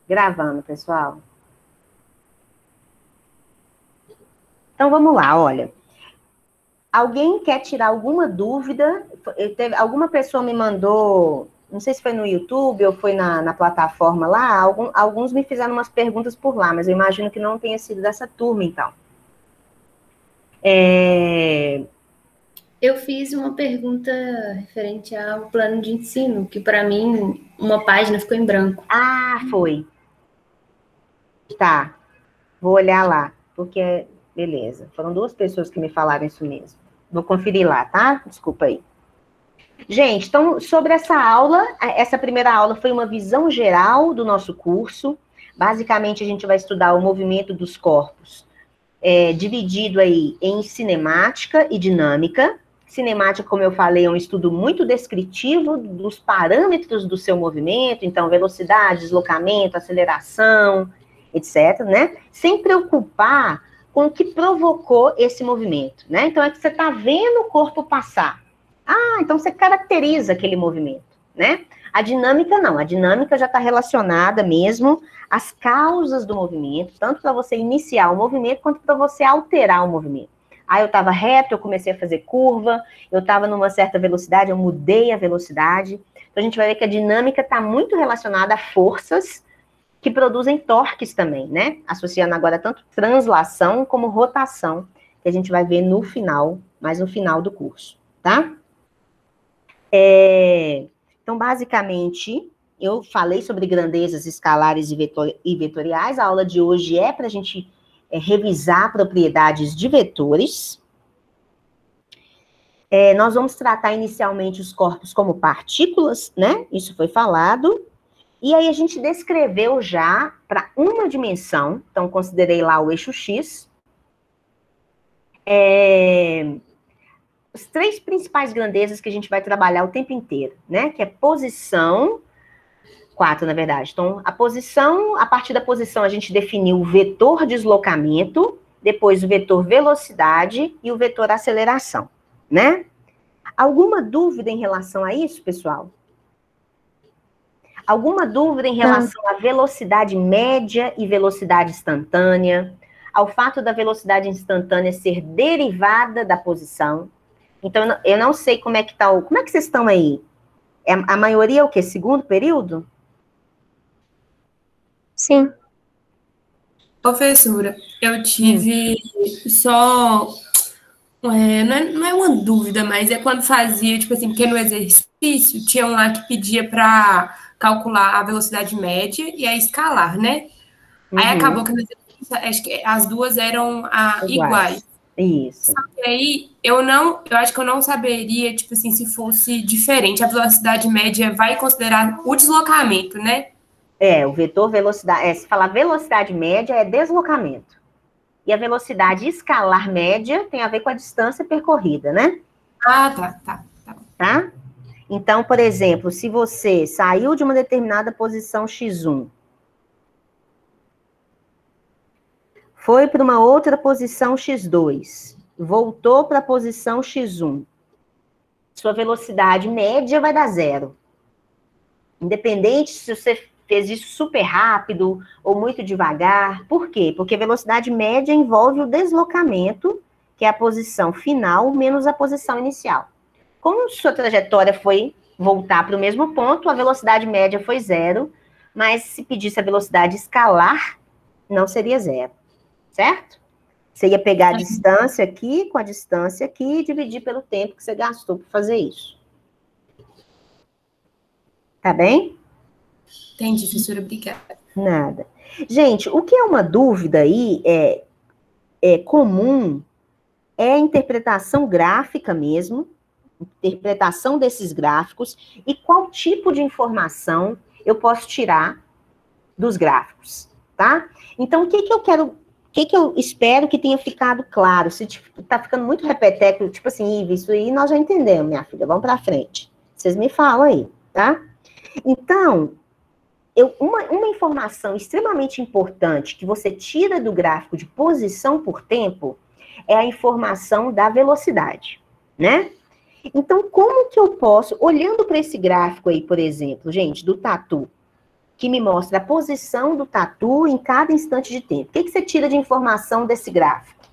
Gravando, pessoal. Então, vamos lá, olha. Alguém quer tirar alguma dúvida? Alguma pessoa me mandou, não sei se foi no YouTube ou foi na plataforma lá, alguns me fizeram umas perguntas por lá, mas eu imagino que não tenha sido dessa turma, então. Eu fiz uma pergunta referente ao plano de ensino, que para mim uma página ficou em branco. Ah, foi. Tá, vou olhar lá, porque, beleza, foram 2 pessoas que me falaram isso mesmo. Vou conferir lá, tá? Desculpa aí. Gente, então, sobre essa aula, essa primeira aula foi uma visão geral do nosso curso. Basicamente, a gente vai estudar o movimento dos corpos, dividido aí em cinemática e dinâmica. Cinemática, como eu falei, é um estudo muito descritivo dos parâmetros do seu movimento, então, velocidade, deslocamento, aceleração, etc., né? Sem preocupar com o que provocou esse movimento, né? Então, é que você está vendo o corpo passar. Ah, então você caracteriza aquele movimento, né? A dinâmica não, a dinâmica já está relacionada mesmo às causas do movimento, tanto para você iniciar o movimento, quanto para você alterar o movimento. Ah, eu estava reto, eu comecei a fazer curva, eu estava numa certa velocidade, eu mudei a velocidade. Então a gente vai ver que a dinâmica está muito relacionada a forças que produzem torques também, né? Associando agora tanto translação como rotação, que a gente vai ver no final, mais no final do curso, tá? Então, basicamente, eu falei sobre grandezas escalares e vetoriais. A aula de hoje é para a gente revisar propriedades de vetores. Nós vamos tratar inicialmente os corpos como partículas, né? Isso foi falado. E aí a gente descreveu já para uma dimensão, então considerei lá o eixo X. As 3 principais grandezas que a gente vai trabalhar o tempo inteiro, né? Que é posição, 4, na verdade. Então, a posição, a partir da posição a gente definiu o vetor deslocamento, depois o vetor velocidade e o vetor aceleração, né? Alguma dúvida em relação a isso, pessoal? Alguma dúvida em relação à velocidade média e velocidade instantânea? Ao fato da velocidade instantânea ser derivada da posição? Então, eu não sei como é que tá como é que vocês estão aí? A maioria é o quê? Segundo período? Sim. Professora, eu tive só... não é uma dúvida, mas é quando fazia, tipo assim, porque no exercício tinha um lá que pedia para calcular a velocidade média e a escalar, né? Aí acabou que no exercício, acho que as duas eram iguais. Isso. Só que aí eu acho que eu não saberia, tipo assim, se fosse diferente. A velocidade média vai considerar o deslocamento, né? O vetor velocidade, se falar velocidade média é deslocamento. E a velocidade escalar média tem a ver com a distância percorrida, né? Ah, Tá? Então, por exemplo, se você saiu de uma determinada posição x1, foi para uma outra posição x2, voltou para a posição x1, sua velocidade média vai dar 0. Independente se você fez isso super rápido ou muito devagar. Por quê? Porque a velocidade média envolve o deslocamento, que é a posição final menos a posição inicial. Como sua trajetória foi voltar para o mesmo ponto, a velocidade média foi 0, mas se pedisse a velocidade escalar, não seria 0, certo? Você ia pegar a distância aqui com a distância aqui e dividir pelo tempo que você gastou para fazer isso. Tá bem? Entendi, professora, obrigada. Nada. Gente, o que é uma dúvida aí, comum, é a interpretação gráfica mesmo, interpretação desses gráficos, e qual tipo de informação eu posso tirar dos gráficos, tá? Então, o que eu espero que tenha ficado claro? Se tá ficando muito repeteco, tipo assim, Ive, isso aí nós já entendemos, minha filha, vamos pra frente. Vocês me falam aí, tá? Então, uma informação extremamente importante que você tira do gráfico de posição por tempo é a informação da velocidade, né? Então, como que eu posso, olhando para esse gráfico aí, por exemplo, gente, do tatu, que me mostra a posição do tatu em cada instante de tempo. O que você tira de informação desse gráfico?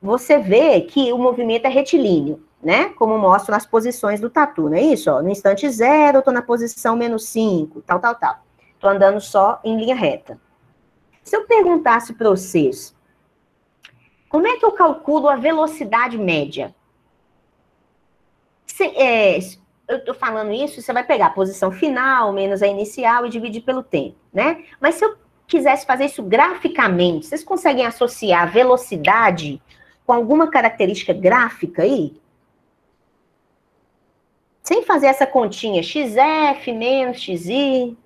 Você vê que o movimento é retilíneo, né? Como mostram as posições do tatu, não é isso? Ó, no instante 0, eu estou na posição -5, tal. Estou andando só em linha reta. Se eu perguntasse para vocês, como é que eu calculo a velocidade média? Eu estou falando isso, você vai pegar a posição final menos a inicial e dividir pelo tempo, né? Mas se eu quisesse fazer isso graficamente, vocês conseguem associar a velocidade com alguma característica gráfica aí? Sem fazer essa continha, xf menos xi.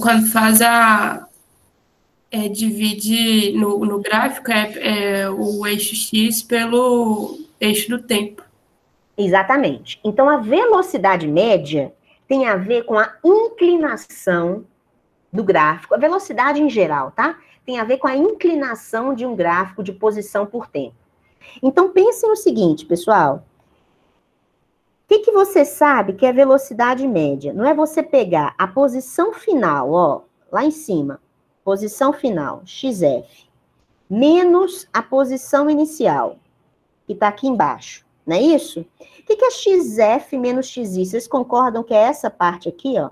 Quando faz divide no gráfico, o eixo X pelo eixo do tempo. Exatamente. Então, a velocidade média tem a ver com a inclinação do gráfico. A velocidade em geral, tá? Tem a ver com a inclinação de um gráfico de posição por tempo. Então, pensem no seguinte, pessoal. O que você sabe que é velocidade média? Não é você pegar a posição final, ó, lá em cima, posição final, xf, menos a posição inicial, que está aqui embaixo, não é isso? O que é xf menos xi? Vocês concordam que é essa parte aqui, ó?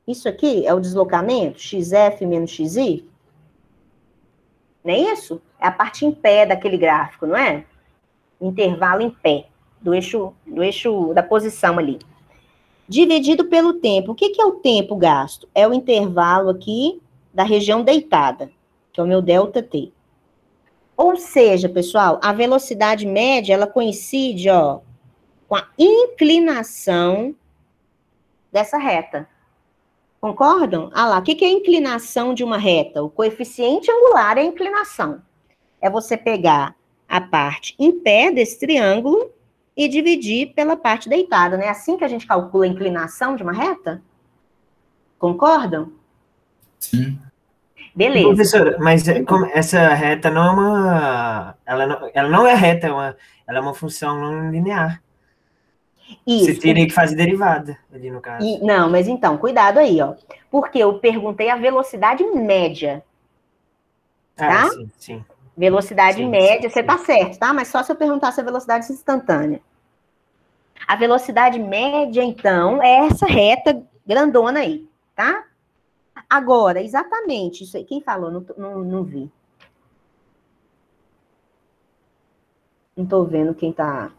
Isso aqui é o deslocamento, xf menos xi? Não é isso? É a parte em pé daquele gráfico, não é? Intervalo em pé, do eixo da posição ali. Dividido pelo tempo. O que é o tempo gasto? É o intervalo aqui da região deitada, que é o meu ΔT. Ou seja, pessoal, a velocidade média, ela coincide, ó, com a inclinação dessa reta. Concordam? Ah lá, o que é a inclinação de uma reta? O coeficiente angular é a inclinação. É você pegar a parte em pé desse triângulo e dividir pela parte deitada, né? Assim que a gente calcula a inclinação de uma reta? Concordam? Sim. Beleza. Professora, mas essa reta não é uma... Ela não é reta, ela é uma função não linear. Isso. Você teria que fazer derivada ali, no caso. Não, mas então, cuidado aí, ó. Porque eu perguntei a velocidade média. Tá? Ah, sim. Velocidade média, você tá certo, tá? Mas só se eu perguntasse a velocidade instantânea. A velocidade média, então, é essa reta grandona aí, tá? Agora, exatamente isso aí. Quem falou? Não vi. Não tô vendo quem tá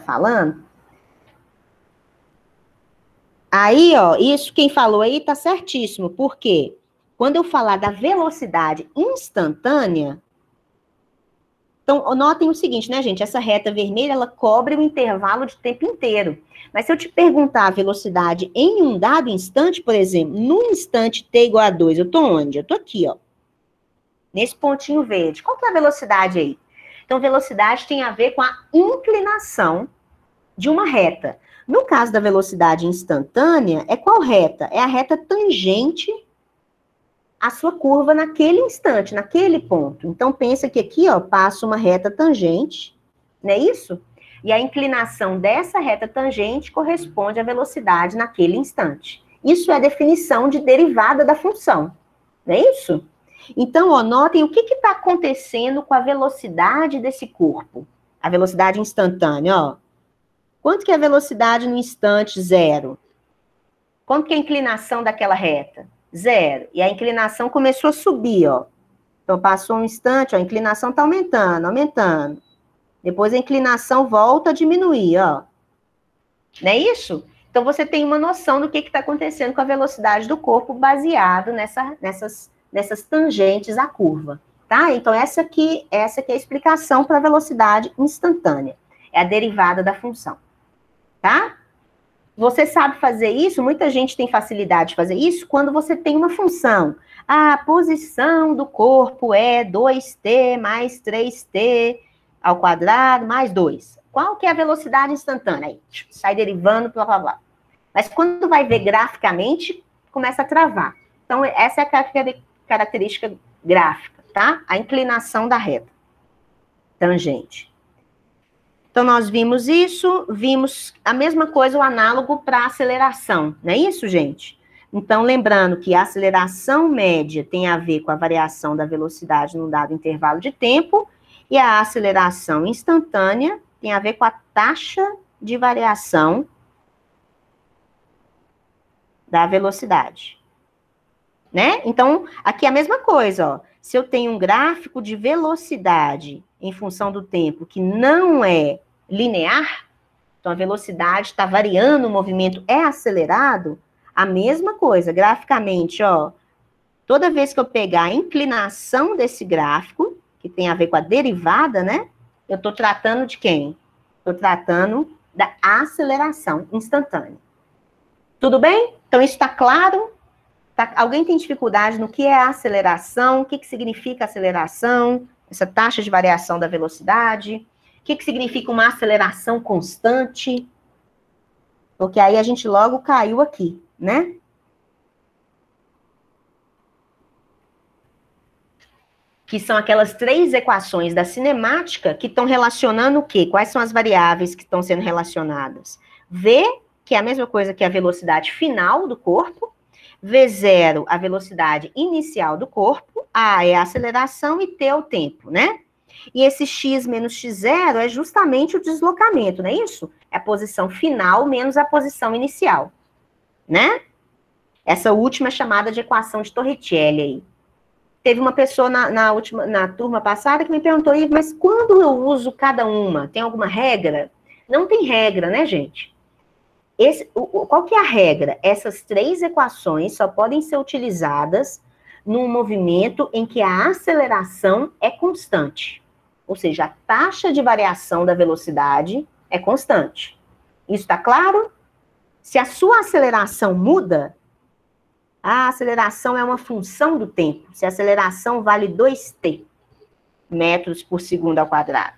falando. Aí, ó, isso quem falou aí tá certíssimo. Por quê? Quando eu falar da velocidade instantânea, então, notem o seguinte, né, gente? Essa reta vermelha, ela cobre o intervalo de tempo inteiro. Mas se eu te perguntar a velocidade em um dado instante, por exemplo, no instante t igual a 2, eu tô onde? Eu tô aqui, ó. Nesse pontinho verde. Qual que é a velocidade aí? Então, velocidade tem a ver com a inclinação de uma reta. No caso da velocidade instantânea, é qual reta? É a reta tangente à sua curva naquele instante, naquele ponto. Então, pensa que aqui, ó, passa uma reta tangente, não é isso? E a inclinação dessa reta tangente corresponde à velocidade naquele instante. Isso é a definição de derivada da função, não é isso? Então, ó, notem o que está acontecendo com a velocidade desse corpo. A velocidade instantânea, ó. Quanto que é a velocidade no instante 0? Quanto que é a inclinação daquela reta? 0. E a inclinação começou a subir, ó. Então, passou um instante, ó, a inclinação está aumentando. Depois a inclinação volta a diminuir, ó. Não é isso? Então, você tem uma noção do que está acontecendo com a velocidade do corpo baseado nessas tangentes à curva, tá? Então, essa aqui é a explicação para a velocidade instantânea. É a derivada da função, tá? Você sabe fazer isso? Muita gente tem facilidade de fazer isso quando você tem uma função. A posição do corpo é 2t mais 3t ao quadrado mais 2. Qual que é a velocidade instantânea? Aí, sai derivando, blá, blá, blá. Mas quando vai ver graficamente, começa a travar. Então, essa é a característica gráfica, tá? A inclinação da reta tangente. Então, nós vimos isso, vimos a mesma coisa, o análogo para aceleração, não é isso, gente? Então, lembrando que a aceleração média tem a ver com a variação da velocidade num dado intervalo de tempo, e a aceleração instantânea tem a ver com a taxa de variação da velocidade, né? Então, aqui é a mesma coisa, ó. Se eu tenho um gráfico de velocidade em função do tempo que não é linear, então a velocidade está variando, o movimento é acelerado, a mesma coisa, graficamente, ó, toda vez que eu pegar a inclinação desse gráfico, que tem a ver com a derivada, né, eu estou tratando de quem? Estou tratando da aceleração instantânea. Tudo bem? Então, isso está claro? Alguém tem dificuldade no que é a aceleração? O que significa aceleração? Essa taxa de variação da velocidade? O que significa uma aceleração constante? Porque aí a gente logo caiu aqui, né? Que são aquelas 3 equações da cinemática que estão relacionando o quê? Quais são as variáveis que estão sendo relacionadas? V, que é a mesma coisa que a velocidade final do corpo, V0, a velocidade inicial do corpo, A é a aceleração e T é o tempo, né? E esse x menos x0 é justamente o deslocamento, não é isso? É a posição final menos a posição inicial, né? Essa última é chamada de equação de Torricelli aí. Teve uma pessoa na turma passada que me perguntou, mas quando eu uso cada uma, tem alguma regra? Não tem regra, né, gente? Qual que é a regra? Essas 3 equações só podem ser utilizadas num movimento em que a aceleração é constante. Ou seja, a taxa de variação da velocidade é constante. Isso está claro? Se a sua aceleração muda, a aceleração é uma função do tempo. Se a aceleração vale 2t, metros por segundo ao quadrado.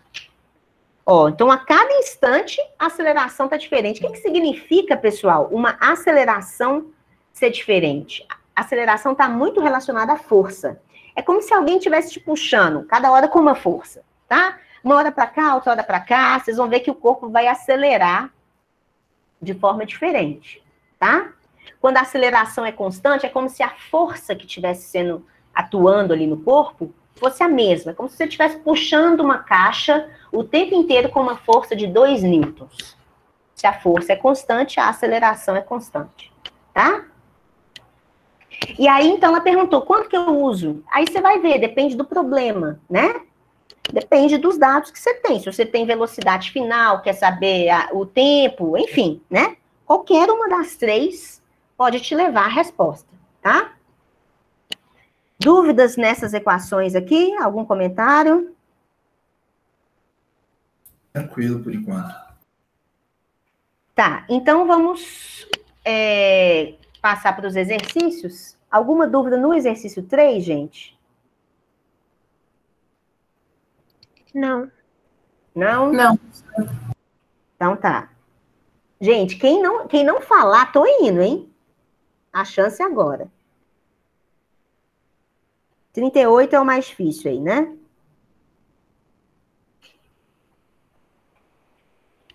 Ó, então, a cada instante, a aceleração está diferente. O que significa, pessoal, uma aceleração ser diferente? A aceleração está muito relacionada à força. É como se alguém estivesse te puxando, cada hora com uma força, tá? Uma hora para cá, outra hora para cá, vocês vão ver que o corpo vai acelerar de forma diferente, tá? Quando a aceleração é constante, é como se a força que estivesse atuando ali no corpo fosse a mesma, como se você estivesse puxando uma caixa o tempo inteiro com uma força de 2 newtons. Se a força é constante, a aceleração é constante, tá? E aí, então, ela perguntou, quanto que eu uso? Aí você vai ver, depende do problema, né? Depende dos dados que você tem. Se você tem velocidade final, quer saber o tempo, enfim, né? Qualquer uma das 3 pode te levar à resposta, tá? Dúvidas nessas equações aqui? Algum comentário? Tranquilo, por enquanto. Tá, então vamos passar para os exercícios. Alguma dúvida no exercício 3, gente? Não. Não? Não. Então tá. Gente, quem não falar, tô indo, hein? A chance é agora. 38 é o mais difícil aí, né?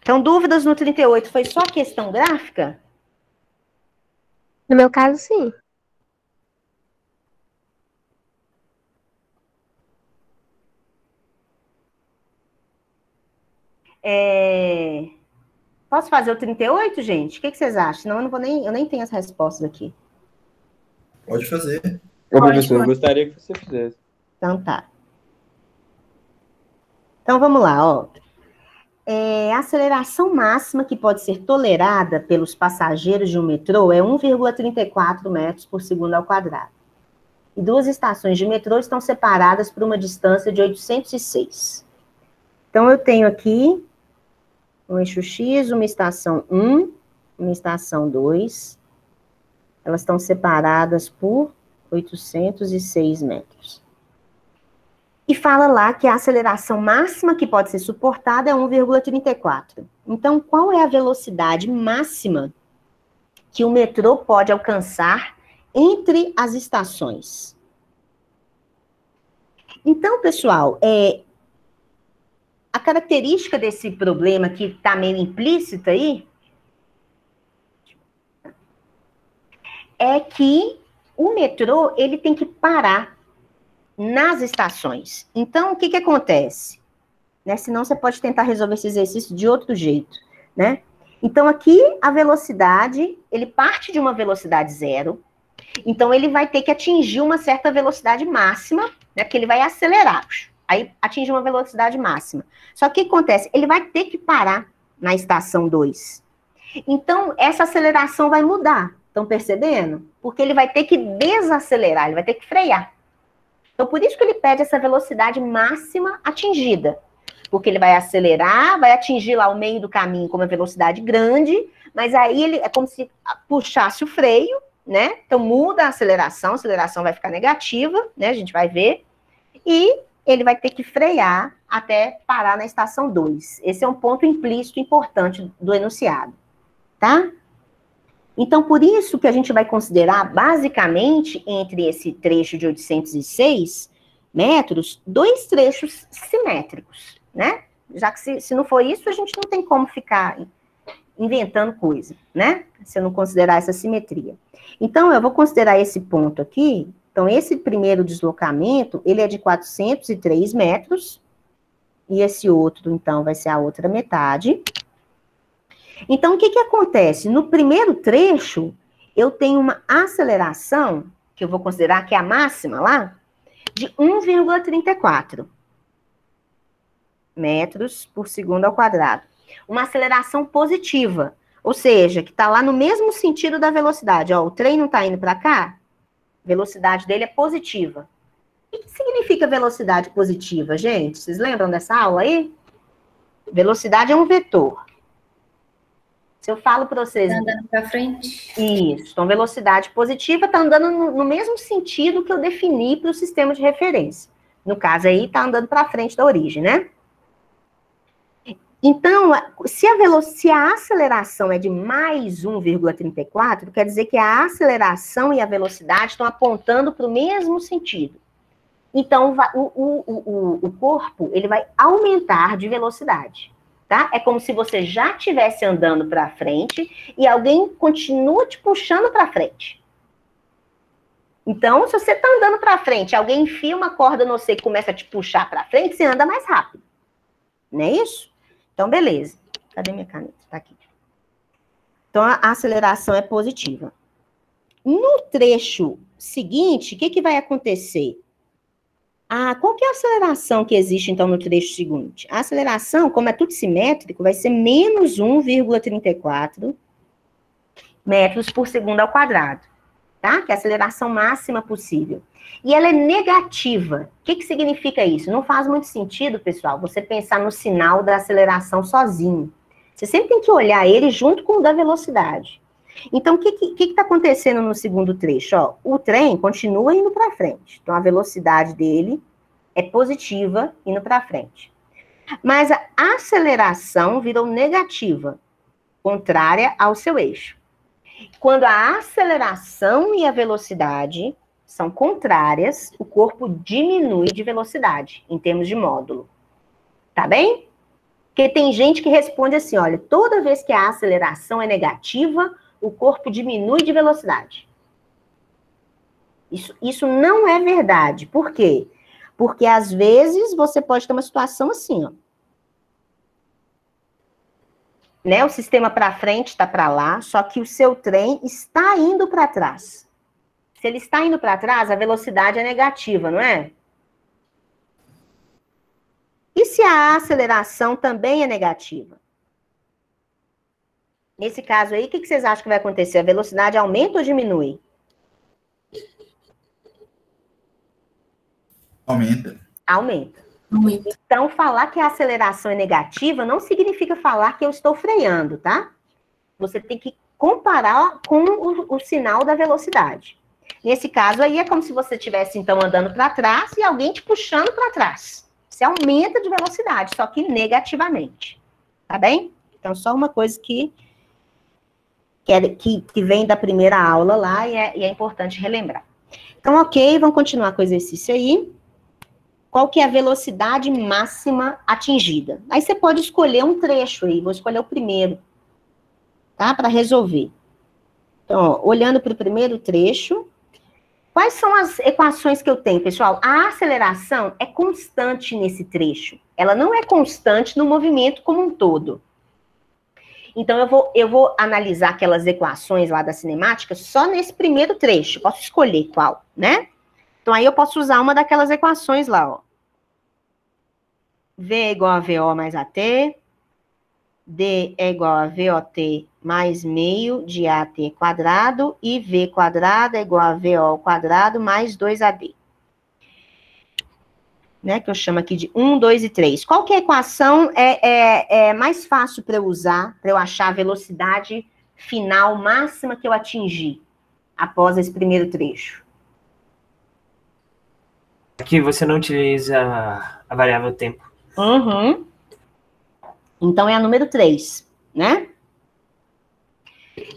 Então, dúvidas no 38 foi só questão gráfica? No meu caso, sim. Posso fazer o 38, gente? O que vocês acham? Senão eu nem tenho as respostas aqui. Pode fazer. Ô, professor, eu gostaria que você fizesse. Então tá. Então vamos lá, ó. A aceleração máxima que pode ser tolerada pelos passageiros de um metrô é 1,34 metros por segundo ao quadrado. E 2 estações de metrô estão separadas por uma distância de 806. Então eu tenho aqui um eixo X, uma estação 1, uma estação 2. Elas estão separadas por 806 metros. E fala lá que a aceleração máxima que pode ser suportada é 1,34. Então, qual é a velocidade máxima que o metrô pode alcançar entre as estações? Então, pessoal, a característica desse problema que está meio implícita aí é que o metrô, ele tem que parar nas estações. Então, o que que acontece? Né? Senão você pode tentar resolver esse exercício de outro jeito, né? Então, aqui, a velocidade, ele parte de uma velocidade zero, então ele vai ter que atingir uma certa velocidade máxima, né? Porque ele vai acelerar, aí atinge uma velocidade máxima. Só que o que acontece? Ele vai ter que parar na estação 2. Então, essa aceleração vai mudar. Estão percebendo? Porque ele vai ter que desacelerar, ele vai ter que frear. Então, por isso que ele pede essa velocidade máxima atingida. Porque ele vai acelerar, vai atingir lá o meio do caminho com uma velocidade grande, mas aí ele é como se puxasse o freio, né? Então, muda a aceleração vai ficar negativa, né? A gente vai ver. E ele vai ter que frear até parar na estação 2. Esse é um ponto implícito importante do enunciado, tá? Então, por isso que a gente vai considerar, basicamente, entre esse trecho de 806 metros, 2 trechos simétricos, né? Já que se não for isso, a gente não tem como ficar inventando coisa, né? Se eu não considerar essa simetria. Então, eu vou considerar esse ponto aqui. Então, esse primeiro deslocamento, ele é de 403 metros, e esse outro, então, vai ser a outra metade. Então, o que que acontece? No primeiro trecho, eu tenho uma aceleração, que eu vou considerar que é a máxima lá, de 1,34 metros por segundo ao quadrado. Uma aceleração positiva, ou seja, que está lá no mesmo sentido da velocidade. Ó, o trem não está indo para cá, a velocidade dele é positiva. O que significa velocidade positiva, gente? Vocês lembram dessa aula aí? Velocidade é um vetor. Se eu falo para vocês... Tá andando para frente. Isso. Então, velocidade positiva está andando no mesmo sentido que eu defini para o sistema de referência. No caso aí, está andando para frente da origem, né? Então, se a aceleração é de mais 1,34, quer dizer que a aceleração e a velocidade estão apontando para o mesmo sentido. Então, o corpo, ele vai aumentar de velocidade. Tá? É como se você já estivesse andando para frente e alguém continua te puxando para frente. Então, se você está andando para frente, alguém enfia uma corda no você e começa a te puxar para frente, você anda mais rápido. Não é isso? Então, beleza. Cadê minha caneta? Tá aqui. Então, a aceleração é positiva. No trecho seguinte, o que que vai acontecer? Qual que é a aceleração que existe, então, no trecho seguinte? A aceleração, como é tudo simétrico, vai ser menos 1,34 metros por segundo ao quadrado, tá? Que é a aceleração máxima possível. E ela é negativa. O que que significa isso? Não faz muito sentido, pessoal, você pensar no sinal da aceleração sozinho. Você sempre tem que olhar ele junto com o da velocidade. Então, o que está acontecendo no segundo trecho? Ó, o trem continua indo para frente. Então, a velocidade dele é positiva indo para frente. Mas a aceleração virou negativa, contrária ao seu eixo. Quando a aceleração e a velocidade são contrárias, o corpo diminui de velocidade, em termos de módulo. Tá bem? Porque tem gente que responde assim, olha, toda vez que a aceleração é negativa, o corpo diminui de velocidade. Isso não é verdade. Por quê? Porque, às vezes, você pode ter uma situação assim, ó. Né? O sistema para frente está para lá, só que o seu trem está indo para trás. Se ele está indo para trás, a velocidade é negativa, não é? E se a aceleração também é negativa? Nesse caso aí, o que vocês acham que vai acontecer? A velocidade aumenta ou diminui? Aumenta. Aumenta. Muito. Então, falar que a aceleração é negativa não significa falar que eu estou freando, tá? Você tem que comparar com o sinal da velocidade. Nesse caso aí, é como se você estivesse, então, andando para trás e alguém te puxando para trás. Você aumenta de velocidade, só que negativamente. Tá bem? Então, só uma coisa que vem da primeira aula lá e é importante relembrar. Então, ok, vamos continuar com o exercício aí. qual que é a velocidade máxima atingida. Aí você pode escolher um trecho aí, vou escolher o primeiro, tá? Para resolver. Então, ó, olhando para o primeiro trecho, quais são as equações que eu tenho, pessoal? A aceleração é constante nesse trecho. Ela não é constante no movimento como um todo. Então, eu vou analisar aquelas equações lá da cinemática só nesse primeiro trecho. Posso escolher qual, né? Então, aí eu posso usar uma daquelas equações lá, ó. V é igual a VO mais AT. D é igual a VOT mais meio de AT quadrado. E V quadrado é igual a VO ao quadrado mais 2AD. Né, que eu chamo aqui de 1, 2 e 3. Qual que é a equação é mais fácil para eu usar, para eu achar a velocidade final máxima que eu atingi após esse primeiro trecho? Aqui você não utiliza a variável tempo. Uhum. Então, é a número 3, né?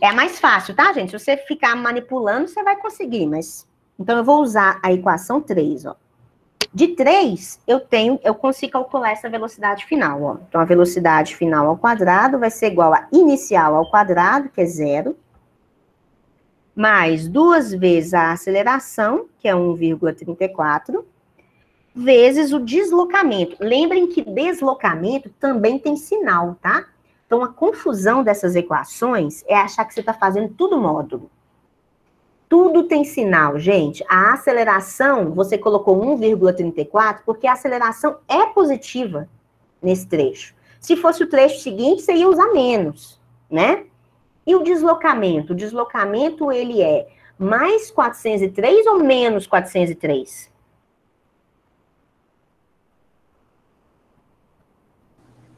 É a mais fácil, tá, gente? Se você ficar manipulando, você vai conseguir, mas... Então, eu vou usar a equação 3, ó. De 3, eu consigo calcular essa velocidade final, ó. Então, a velocidade final ao quadrado vai ser igual a inicial ao quadrado, que é 0, mais 2 vezes a aceleração, que é 1,34, vezes o deslocamento. Lembrem que deslocamento também tem sinal, tá? Então, a confusão dessas equações é achar que você está fazendo tudo módulo. Tudo tem sinal, gente. A aceleração, você colocou 1,34 porque a aceleração é positiva nesse trecho. Se fosse o trecho seguinte, você ia usar menos, né? E o deslocamento? O deslocamento, ele é mais 403 ou menos 403?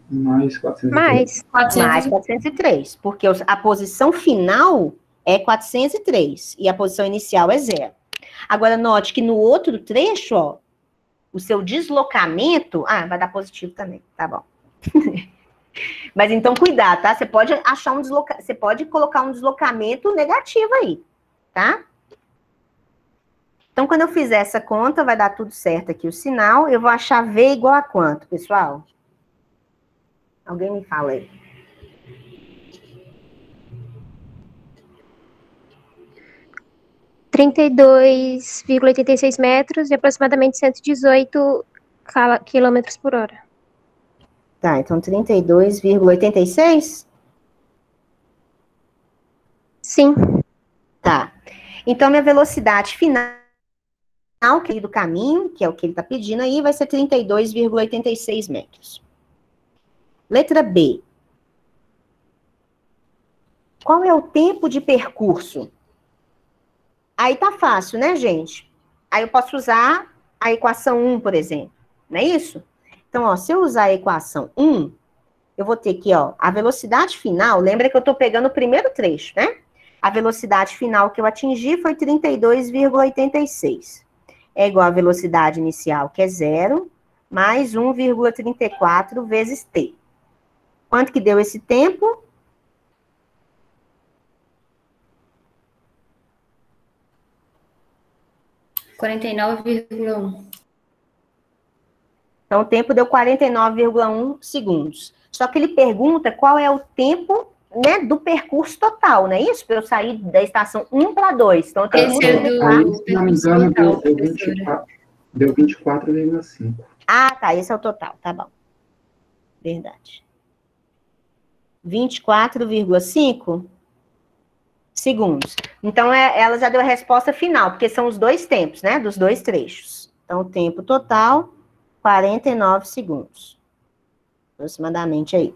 Mais 403. Mais. 400. Mais 403, porque a posição final é 403 e a posição inicial é 0. Agora, note que no outro trecho, ó, o seu deslocamento... Ah, vai dar positivo também, tá bom. Mas então, cuidado, tá? Você pode achar você pode colocar um deslocamento negativo aí, tá? Então, quando eu fizer essa conta, vai dar tudo certo aqui o sinal. Eu vou achar V igual a quanto, pessoal? Alguém me fala aí. (32,86 metros) e aproximadamente 118 quilômetros por hora. Tá, então 32,86? Sim. Tá. Então, minha velocidade final, que é do caminho, que é o que ele está pedindo aí, vai ser 32,86 metros. Letra B. Qual é o tempo de percurso? Aí tá fácil, né, gente? Aí eu posso usar a equação 1, por exemplo. Não é isso? Então, ó, se eu usar a equação 1, eu vou ter aqui, ó, a velocidade final, lembra que eu tô pegando o primeiro trecho, né? A velocidade final que eu atingi foi 32,86. É igual à velocidade inicial, que é 0, mais 1,34 vezes t. Quanto que deu esse tempo? (49,1). Então, o tempo deu 49,1 segundos. Só que ele pergunta qual é o tempo, né, do percurso total, não é isso? Para eu sair da estação 1 para 2. Então, eu tenho Esse é do Aí, se não me percurso engano, total, deu professora. 24,5. Ah, tá, esse é o total, tá bom. Verdade. 24,5 segundos. Então, ela já deu a resposta final, porque são os dois tempos, né, dos dois trechos. Então, o tempo total, 49 segundos. Aproximadamente aí.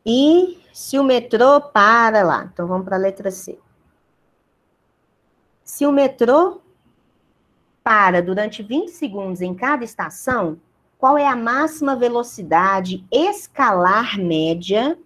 E se o metrô para lá? Então, vamos para a letra C. Se o metrô para durante 20 segundos em cada estação, qual é a máxima velocidade escalar média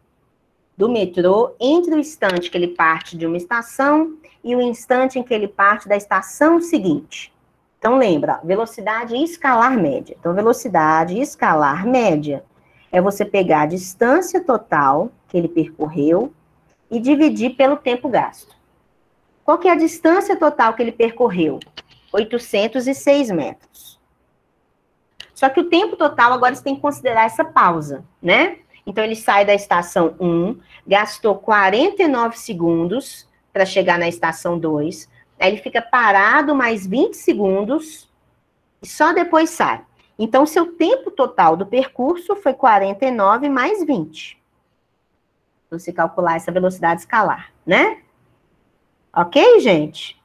do metrô entre o instante que ele parte de uma estação e o instante em que ele parte da estação seguinte? Então, lembra, velocidade escalar média. Então, velocidade escalar média é você pegar a distância total que ele percorreu e dividir pelo tempo gasto. Qual que é a distância total que ele percorreu? 806 metros. Só que o tempo total, agora você tem que considerar essa pausa, né? Então, ele sai da estação 1, gastou 49 segundos para chegar na estação 2, aí ele fica parado mais 20 segundos e só depois sai. Então, seu tempo total do percurso foi 49 mais 20. Então, se calcular essa velocidade escalar, né? Ok, gente?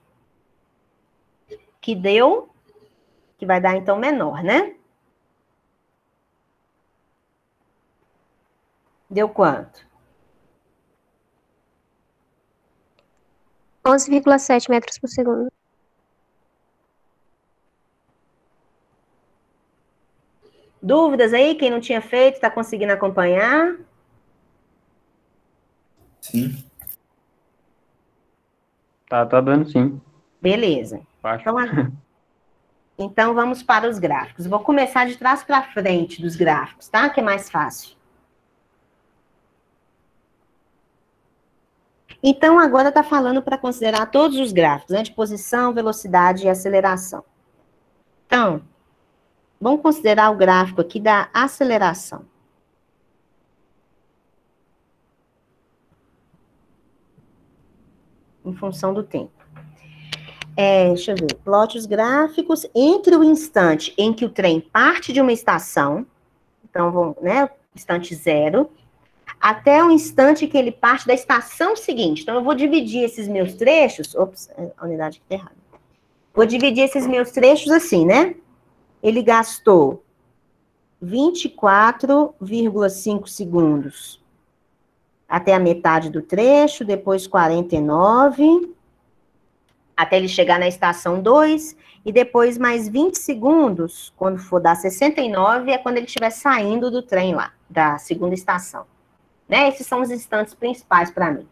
Que vai dar, então, menor, né? Deu quanto? 11,7 metros por segundo. Dúvidas aí? Quem não tinha feito, está conseguindo acompanhar? Sim. Tá dando sim. Beleza. Acho. Então, vamos para os gráficos. Vou começar de trás para frente dos gráficos, tá? Que é mais fácil. Então, agora está falando para considerar todos os gráficos, né? De posição, velocidade e aceleração. Então, vamos considerar o gráfico aqui da aceleração. Em função do tempo. Deixa eu ver. Plote os gráficos entre o instante em que o trem parte de uma estação, então, vamos, né? Instante 0, até o instante que ele parte da estação seguinte. Então, eu vou dividir esses meus trechos... Ops, a unidade aqui tá errada. Vou dividir esses meus trechos assim, né? Ele gastou 24,5 segundos até a metade do trecho, depois 49, até ele chegar na estação 2, e depois mais 20 segundos, quando for dar 69, é quando ele estiver saindo do trem lá, da segunda estação. Né? Esses são os instantes principais para mim.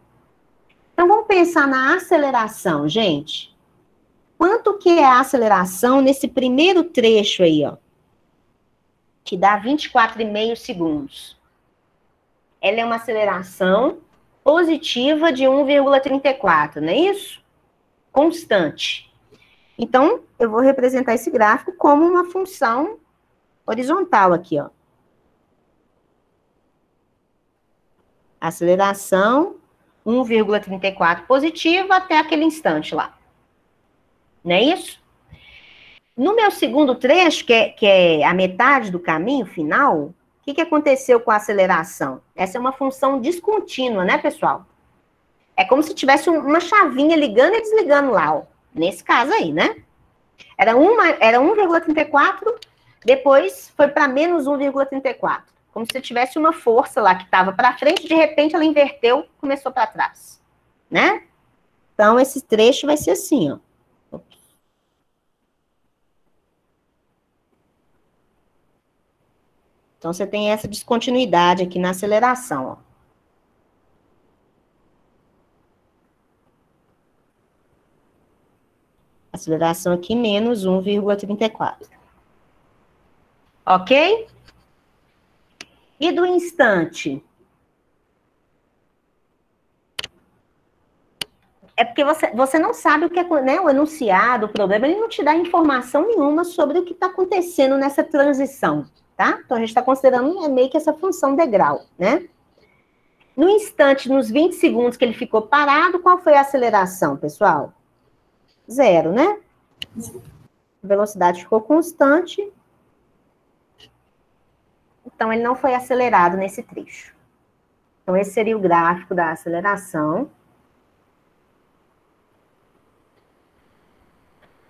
Então, vamos pensar na aceleração, gente. Quanto que é a aceleração nesse primeiro trecho aí, ó? Que dá 24,5 segundos. Ela é uma aceleração positiva de 1,34, não é isso? Constante. Então, eu vou representar esse gráfico como uma função horizontal aqui, ó. Aceleração 1,34 positiva até aquele instante lá. Não é isso? No meu segundo trecho, que é a metade do caminho final, o que aconteceu com a aceleração? Essa é uma função descontínua, né, pessoal? É como se tivesse uma chavinha ligando e desligando lá, ó. Nesse caso aí, né? Era 1,34, depois foi para menos 1,34. Como se tivesse uma força lá que estava para frente, de repente ela inverteu, começou para trás, né? Então, esse trecho vai ser assim, ó. Então, você tem essa descontinuidade aqui na aceleração, ó. Aceleração aqui, menos 1,34. Ok? E do instante? É porque você não sabe o que é, né, o enunciado, o problema, ele não te dá informação nenhuma sobre o que está acontecendo nessa transição, tá? Então, a gente está considerando meio que essa função degrau, né? No instante, nos 20 segundos que ele ficou parado, qual foi a aceleração, pessoal? 0, né? A velocidade ficou constante. Então, ele não foi acelerado nesse trecho. Então, esse seria o gráfico da aceleração.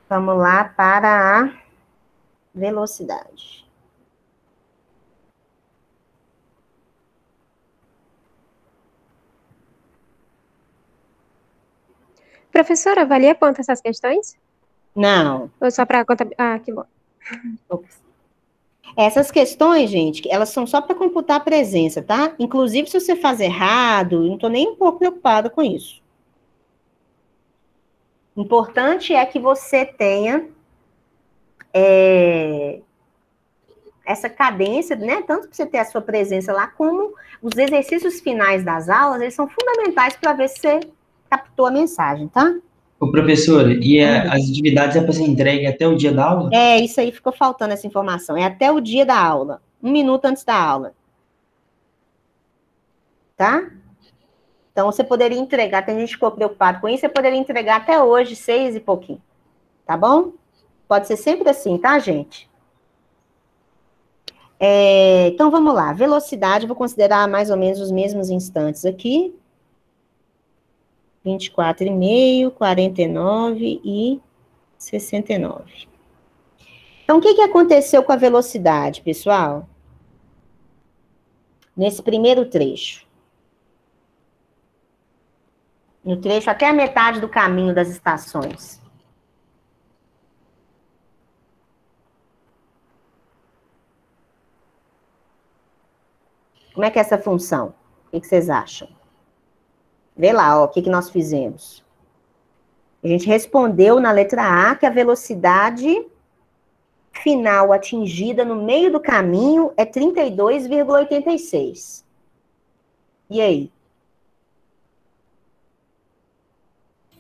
Vamos lá para a velocidade. Professora, valia ponto essas questões? Não. Ou só para contabilizar? Ah, que bom. Ops. Essas questões, gente, elas são só para computar a presença, tá? Inclusive, se você faz errado, eu não estou nem um pouco preocupada com isso. Importante é que você tenha essa cadência, né? Tanto para você ter a sua presença lá, como os exercícios finais das aulas, eles são fundamentais para ver se você captou a mensagem, tá? Ô, professora, e as atividades é para ser entregue até o dia da aula? Isso aí ficou faltando essa informação. É até o dia da aula, 1 minuto antes da aula. Tá? Então, você poderia entregar, tem gente que ficou preocupado com isso, você poderia entregar até hoje, 6 e pouquinho. Tá bom? Pode ser sempre assim, tá, gente? Então, vamos lá. Velocidade, vou considerar mais ou menos os mesmos instantes aqui. 24,5, 49 e 69. Então, o que aconteceu com a velocidade, pessoal? Nesse primeiro trecho. No trecho até a metade do caminho das estações. Como é que é essa função? O que vocês acham? Vê lá, ó, o que nós fizemos. A gente respondeu na letra A que a velocidade final atingida no meio do caminho é 32,86. E aí?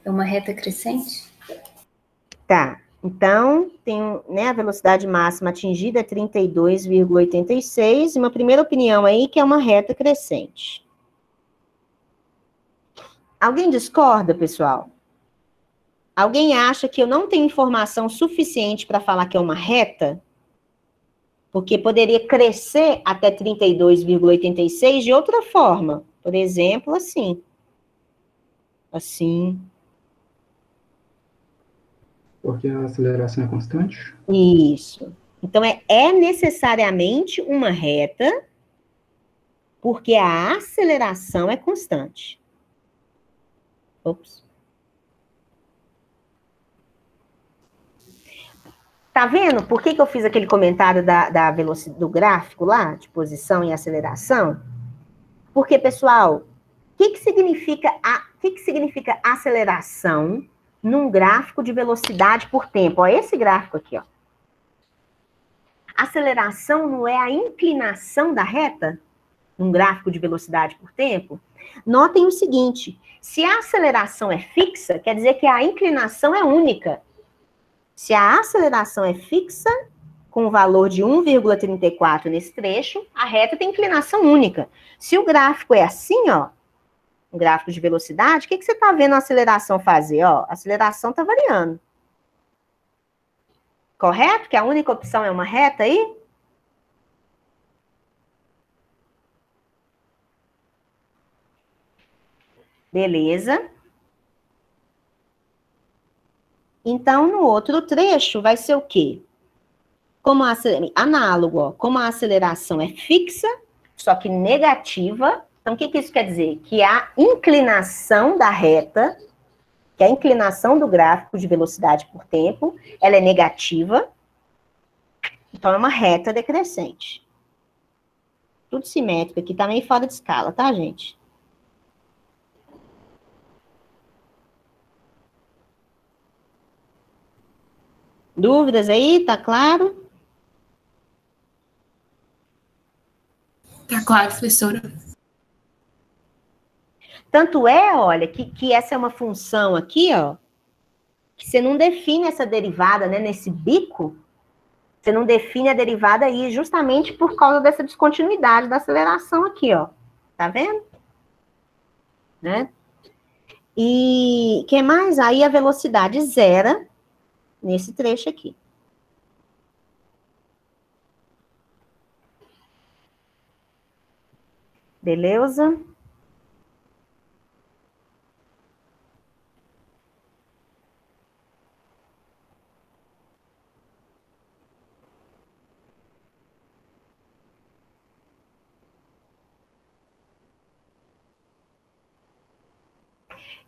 É uma reta crescente? Tá. Então, tem, né, a velocidade máxima atingida é 32,86, e uma primeira opinião aí que é uma reta crescente. Alguém discorda, pessoal? Alguém acha que eu não tenho informação suficiente para falar que é uma reta? Porque poderia crescer até 32,86 de outra forma. Por exemplo, assim. Assim. Porque a aceleração é constante? Isso. Então, é necessariamente uma reta, porque a aceleração é constante. Ops. Tá vendo por que eu fiz aquele comentário da velocidade, do gráfico lá, de posição e aceleração? Porque, pessoal, o que significa aceleração num gráfico de velocidade por tempo? Ó, esse gráfico aqui, ó. Aceleração não é a inclinação da reta num gráfico de velocidade por tempo? Notem o seguinte, se a aceleração é fixa, quer dizer que a inclinação é única. Se a aceleração é fixa, com o valor de 1,34 nesse trecho, a reta tem inclinação única. Se o gráfico é assim, ó, um gráfico de velocidade, o que você está vendo a aceleração fazer? Ó, a aceleração está variando. Correto? Que a única opção é uma reta aí? Beleza. Então, no outro trecho, vai ser o quê? Análogo, ó, como a aceleração é fixa, só que negativa. Então, o que isso quer dizer? Que a inclinação da reta, que a inclinação do gráfico de velocidade por tempo, ela é negativa. Então, é uma reta decrescente. Tudo simétrico aqui, tá meio fora de escala, tá, gente? Dúvidas aí? Tá claro? Tá claro, professora. Tanto é, olha, que essa é uma função aqui, ó, que você não define essa derivada, né, nesse bico, você não define a derivada aí justamente por causa dessa descontinuidade da aceleração aqui, ó. Tá vendo? Né? E que mais? Aí a velocidade zera nesse trecho aqui. Beleza?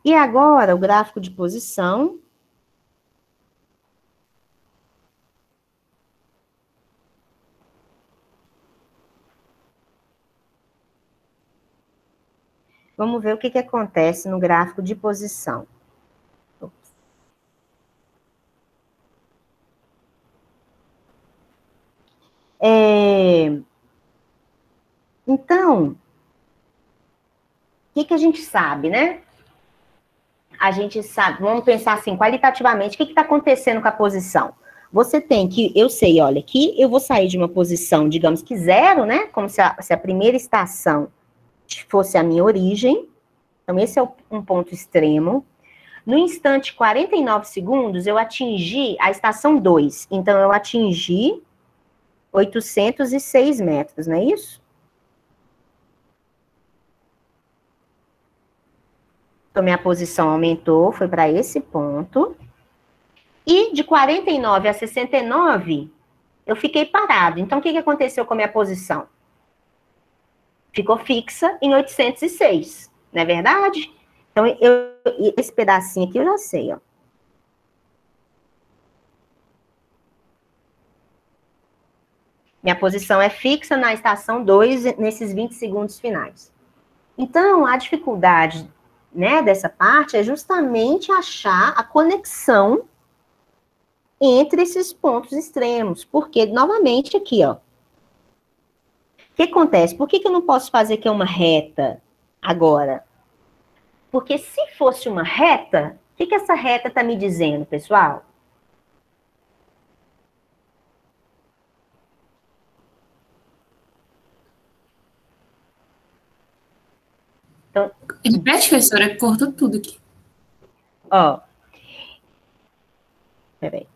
E agora, o gráfico de posição. Vamos ver o que acontece no gráfico de posição. Então, o que a gente sabe, né? a gente sabe, vamos pensar assim, qualitativamente, o que está acontecendo com a posição? Você tem que, eu sei, olha, que eu vou sair de uma posição, digamos que zero, né? Como se a primeira estação fosse a minha origem. Então, esse é um ponto extremo. No instante 49 segundos, eu atingi a estação 2. Então, eu atingi 806 metros, não é isso? Então, minha posição aumentou, foi para esse ponto. E de 49 a 69, eu fiquei parado. Então, o que aconteceu com a minha posição? Ficou fixa em 806, não é verdade? Então, esse pedacinho aqui eu já sei, ó. Minha posição é fixa na estação 2, nesses 20 segundos finais. Então, a dificuldade, né, dessa parte é justamente achar a conexão entre esses pontos extremos. Porque, novamente, aqui, ó. O que acontece? Por que eu não posso fazer que é uma reta agora? Porque se fosse uma reta, o que essa reta está me dizendo, pessoal? Então, repete, professora, cortou tudo aqui. Ó. Peraí.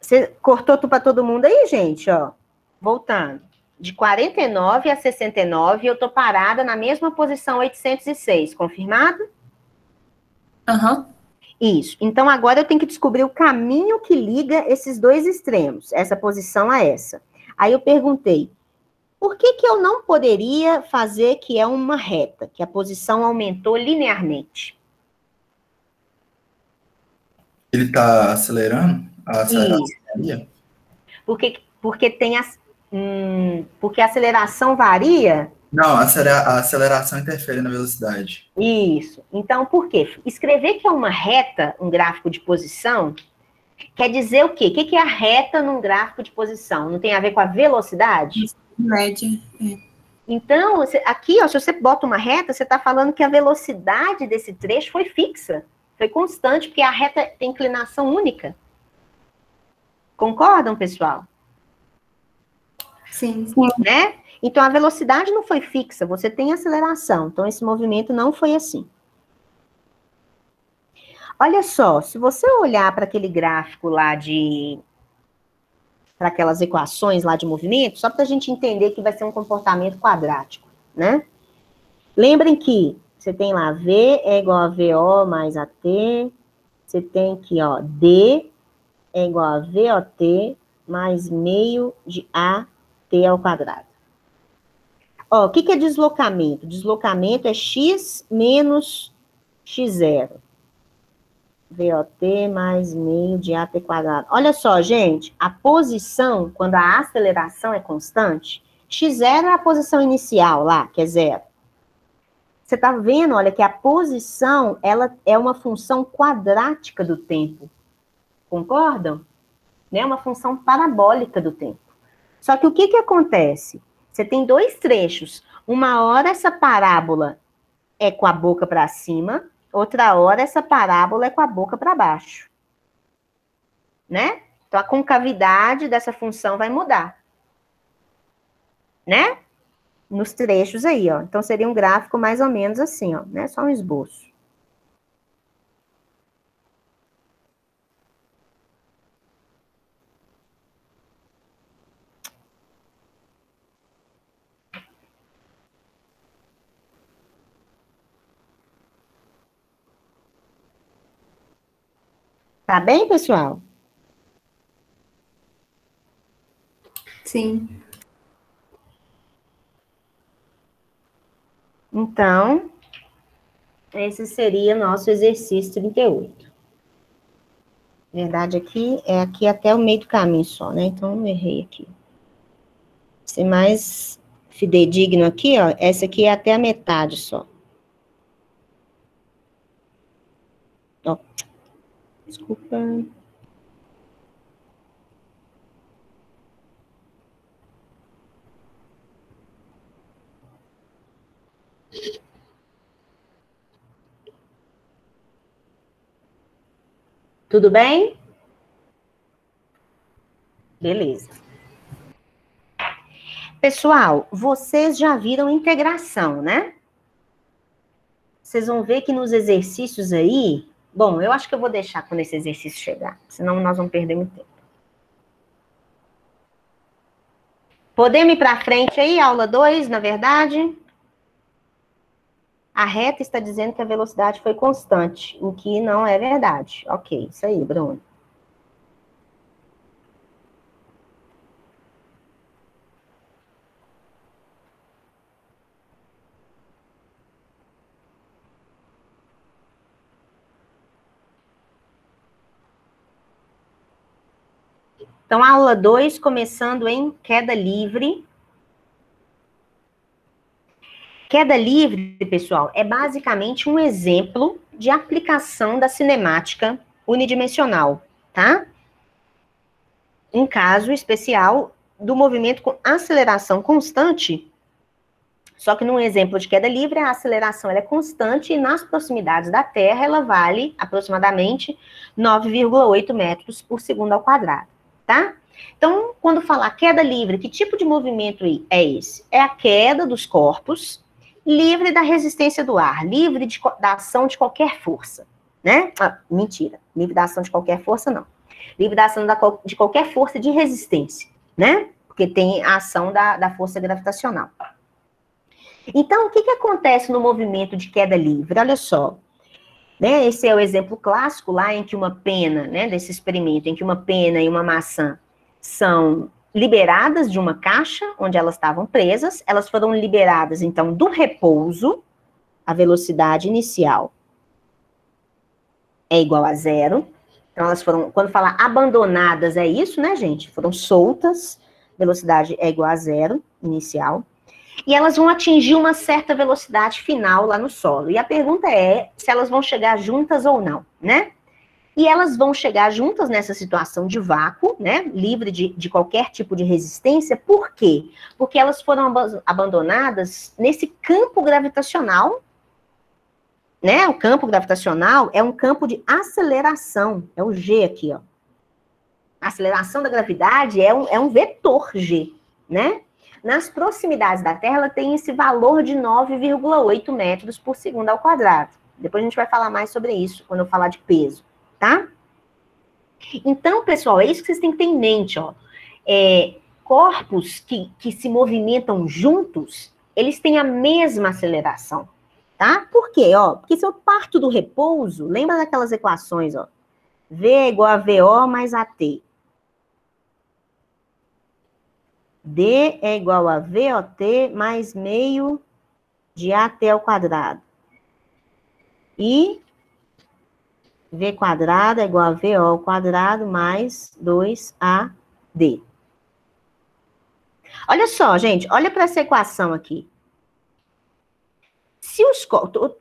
Você cortou para todo mundo aí, gente, ó. Voltando. De 49 a 69, eu tô parada na mesma posição 806. Confirmado? Aham. Isso. Então, agora eu tenho que descobrir o caminho que liga esses dois extremos, essa posição a essa. Aí eu perguntei, por que eu não poderia fazer que é uma reta, que a posição aumentou linearmente? Ele está acelerando? A aceleração varia? Porque tem porque a aceleração varia? Não, a aceleração interfere na velocidade. Isso. Então, por quê? Escrever que é uma reta, um gráfico de posição, quer dizer o quê? O que é a reta num gráfico de posição? Não tem a ver com a velocidade? Média. Então, aqui, ó, se você bota uma reta, você está falando que a velocidade desse trecho foi fixa, foi constante, porque a reta tem inclinação única. Concordam, pessoal? Sim. Né? Então, a velocidade não foi fixa, você tem aceleração. Então, esse movimento não foi assim. Olha só, se você olhar para aquele gráfico lá para aquelas equações lá de movimento, só para a gente entender que vai ser um comportamento quadrático, né? Lembrem que você tem lá V é igual a VO mais AT, você tem aqui, ó, D é igual a VOT mais meio de AT ao quadrado. Ó, o que é deslocamento? Deslocamento é x menos x0. VOT mais meio de AT quadrado. Olha só, gente, a posição, quando a aceleração é constante, x0 é a posição inicial lá, que é zero. Você tá vendo, olha, que a posição, ela é uma função quadrática do tempo. Concordam? Né? Uma função parabólica do tempo. Só que o que acontece? Você tem dois trechos. Uma hora essa parábola é com a boca para cima, outra hora essa parábola é com a boca para baixo. Né? Então a concavidade dessa função vai mudar. Né? Nos trechos aí, ó. Então seria um gráfico mais ou menos assim, ó, né? Só um esboço. Tá bem, pessoal? Sim. Então, esse seria nosso exercício 38. Na verdade, aqui é aqui até o meio do caminho só, né? Então, eu errei aqui. Ser mais fidedigno aqui, ó. Essa aqui é até a metade só. Ó. Desculpa. Tudo bem? Beleza. Pessoal, vocês já viram integração, né? Vocês vão ver que nos exercícios aí... Bom, eu acho que eu vou deixar quando esse exercício chegar, senão nós vamos perder muito tempo. Podemos ir para frente aí, aula 2, na verdade? A reta está dizendo que a velocidade foi constante, o que não é verdade. Ok, isso aí, Bruno. Então, aula 2, começando em queda livre. Queda livre, pessoal, é basicamente um exemplo de aplicação da cinemática unidimensional, tá? Um caso especial do movimento com aceleração constante, só que num exemplo de queda livre, a aceleração ela é constante e nas proximidades da Terra ela vale aproximadamente 9,8 metros por segundo ao quadrado. Tá? Então, quando falar queda livre, que tipo de movimento é esse? É a queda dos corpos, livre da resistência do ar, livre da ação de qualquer força, né? Mentira, livre da ação de qualquer força, não. Livre da ação de qualquer força de resistência, né? Porque tem a ação da força gravitacional. Então, o que acontece no movimento de queda livre? Olha só. Né, esse é o exemplo clássico lá em que uma pena, né, desse experimento, em que uma pena e uma maçã são liberadas de uma caixa onde elas estavam presas, elas foram liberadas, então, do repouso, a velocidade inicial é igual a 0. Então, elas foram, quando fala abandonadas, é isso, né, gente? Foram soltas, velocidade é igual a 0, inicial. E elas vão atingir uma certa velocidade final lá no solo. E a pergunta é se elas vão chegar juntas ou não, né? E elas vão chegar juntas nessa situação de vácuo, né? Livre de qualquer tipo de resistência. Por quê? Porque elas foram abandonadas nesse campo gravitacional, né? O campo gravitacional é um campo de aceleração. É o G aqui, ó. A aceleração da gravidade é um vetor G, né? Nas proximidades da Terra, ela tem esse valor de 9,8 metros por segundo ao quadrado. Depois a gente vai falar mais sobre isso, quando eu falar de peso, tá? Então, pessoal, é isso que vocês têm que ter em mente, ó. Corpos que se movimentam juntos, eles têm a mesma aceleração, tá? Por quê? Ó, porque se eu parto do repouso, lembra daquelas equações, ó. V é igual a VO mais AT. D é igual a VOT mais meio de AT ao quadrado. E V quadrado é igual a VO ao quadrado mais 2AD. Olha só, gente, olha para essa equação aqui. Se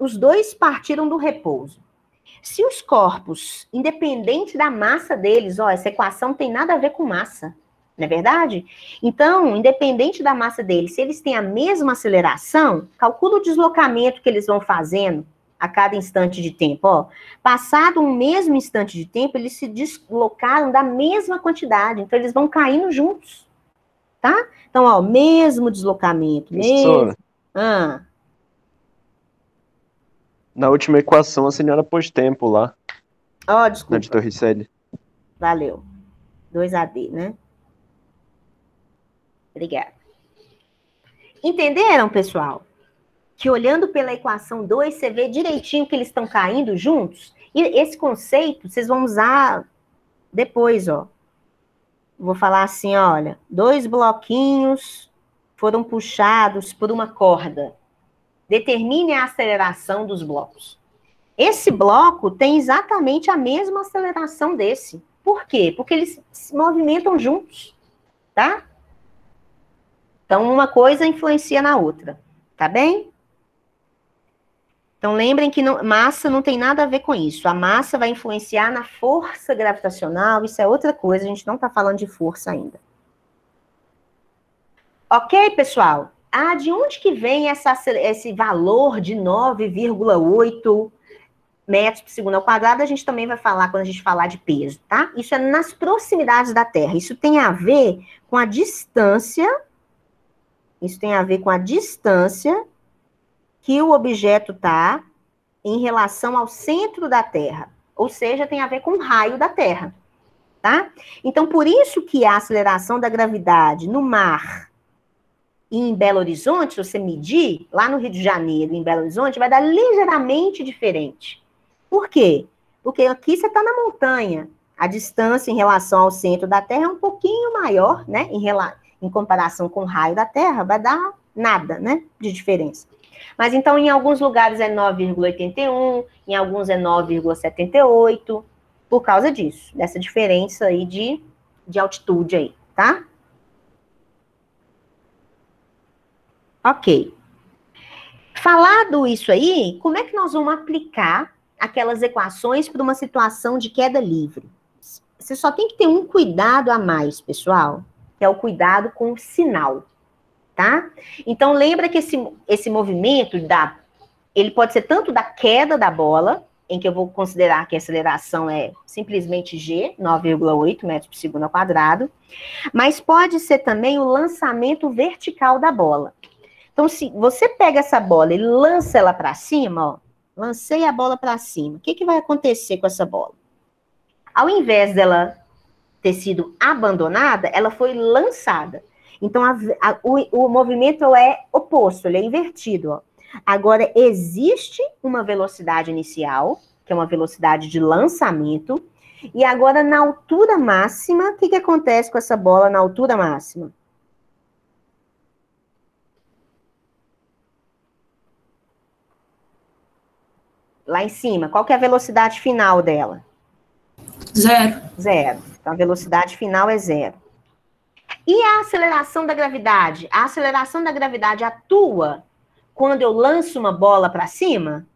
os dois partiram do repouso, se os corpos, independente da massa deles, ó, essa equação não tem nada a ver com massa. Não é verdade? Então, independente da massa deles, se eles têm a mesma aceleração, calcula o deslocamento que eles vão fazendo a cada instante de tempo. Ó. Passado um mesmo instante de tempo, eles se deslocaram da mesma quantidade, então eles vão caindo juntos. Tá? Então, ó, mesmo deslocamento. Mesmo... Na última equação, a senhora pôs tempo lá. Ó, desculpa. Na de Torricelli. Valeu. 2AD, né? Obrigada. Entenderam, pessoal? Que olhando pela equação 2, você vê direitinho que eles estão caindo juntos? E esse conceito, vocês vão usar depois, ó. Vou falar assim, olha, 2 bloquinhos foram puxados por uma corda. Determine a aceleração dos blocos. Esse bloco tem exatamente a mesma aceleração desse. Por quê? Porque eles se movimentam juntos, tá? Então, uma coisa influencia na outra, tá bem? Então, lembrem que massa não tem nada a ver com isso. A massa vai influenciar na força gravitacional, isso é outra coisa, a gente não está falando de força ainda. Ok, pessoal? De onde que vem esse valor de 9,8 metros por segundo ao quadrado, a gente também vai falar quando a gente falar de peso, tá? Isso é nas proximidades da Terra. Isso tem a ver com a distância, que o objeto está em relação ao centro da Terra. Ou seja, tem a ver com o raio da Terra, tá? Então, por isso que a aceleração da gravidade no mar e em Belo Horizonte, se você medir, lá no Rio de Janeiro, em Belo Horizonte, vai dar ligeiramente diferente. Por quê? Porque aqui você está na montanha. A distância em relação ao centro da Terra é um pouquinho maior, né? Em comparação com o raio da Terra, vai dar nada, né? De diferença. Mas então, em alguns lugares é 9,81, em alguns é 9,78, por causa disso, dessa diferença aí de altitude aí, tá? Ok. Falado isso aí, como é que nós vamos aplicar aquelas equações para uma situação de queda livre? Você só tem que ter um cuidado a mais, pessoal, que é o cuidado com o sinal, tá? Então, lembra que esse movimento ele pode ser tanto da queda da bola, em que eu vou considerar que a aceleração é simplesmente g, 9,8 metros por segundo ao quadrado, mas pode ser também o lançamento vertical da bola. Então, se você pega essa bola e lança ela para cima, ó, lancei a bola para cima, o que vai acontecer com essa bola? Ao invés dela ter sido abandonada, ela foi lançada. Então, o movimento é oposto, ele é invertido, ó. Agora, existe uma velocidade inicial, que é uma velocidade de lançamento, e agora, na altura máxima, o que acontece com essa bola na altura máxima? Lá em cima, qual que é a velocidade final dela? Zero. Então, a velocidade final é zero. E a aceleração da gravidade? A aceleração da gravidade atua quando eu lanço uma bola para cima?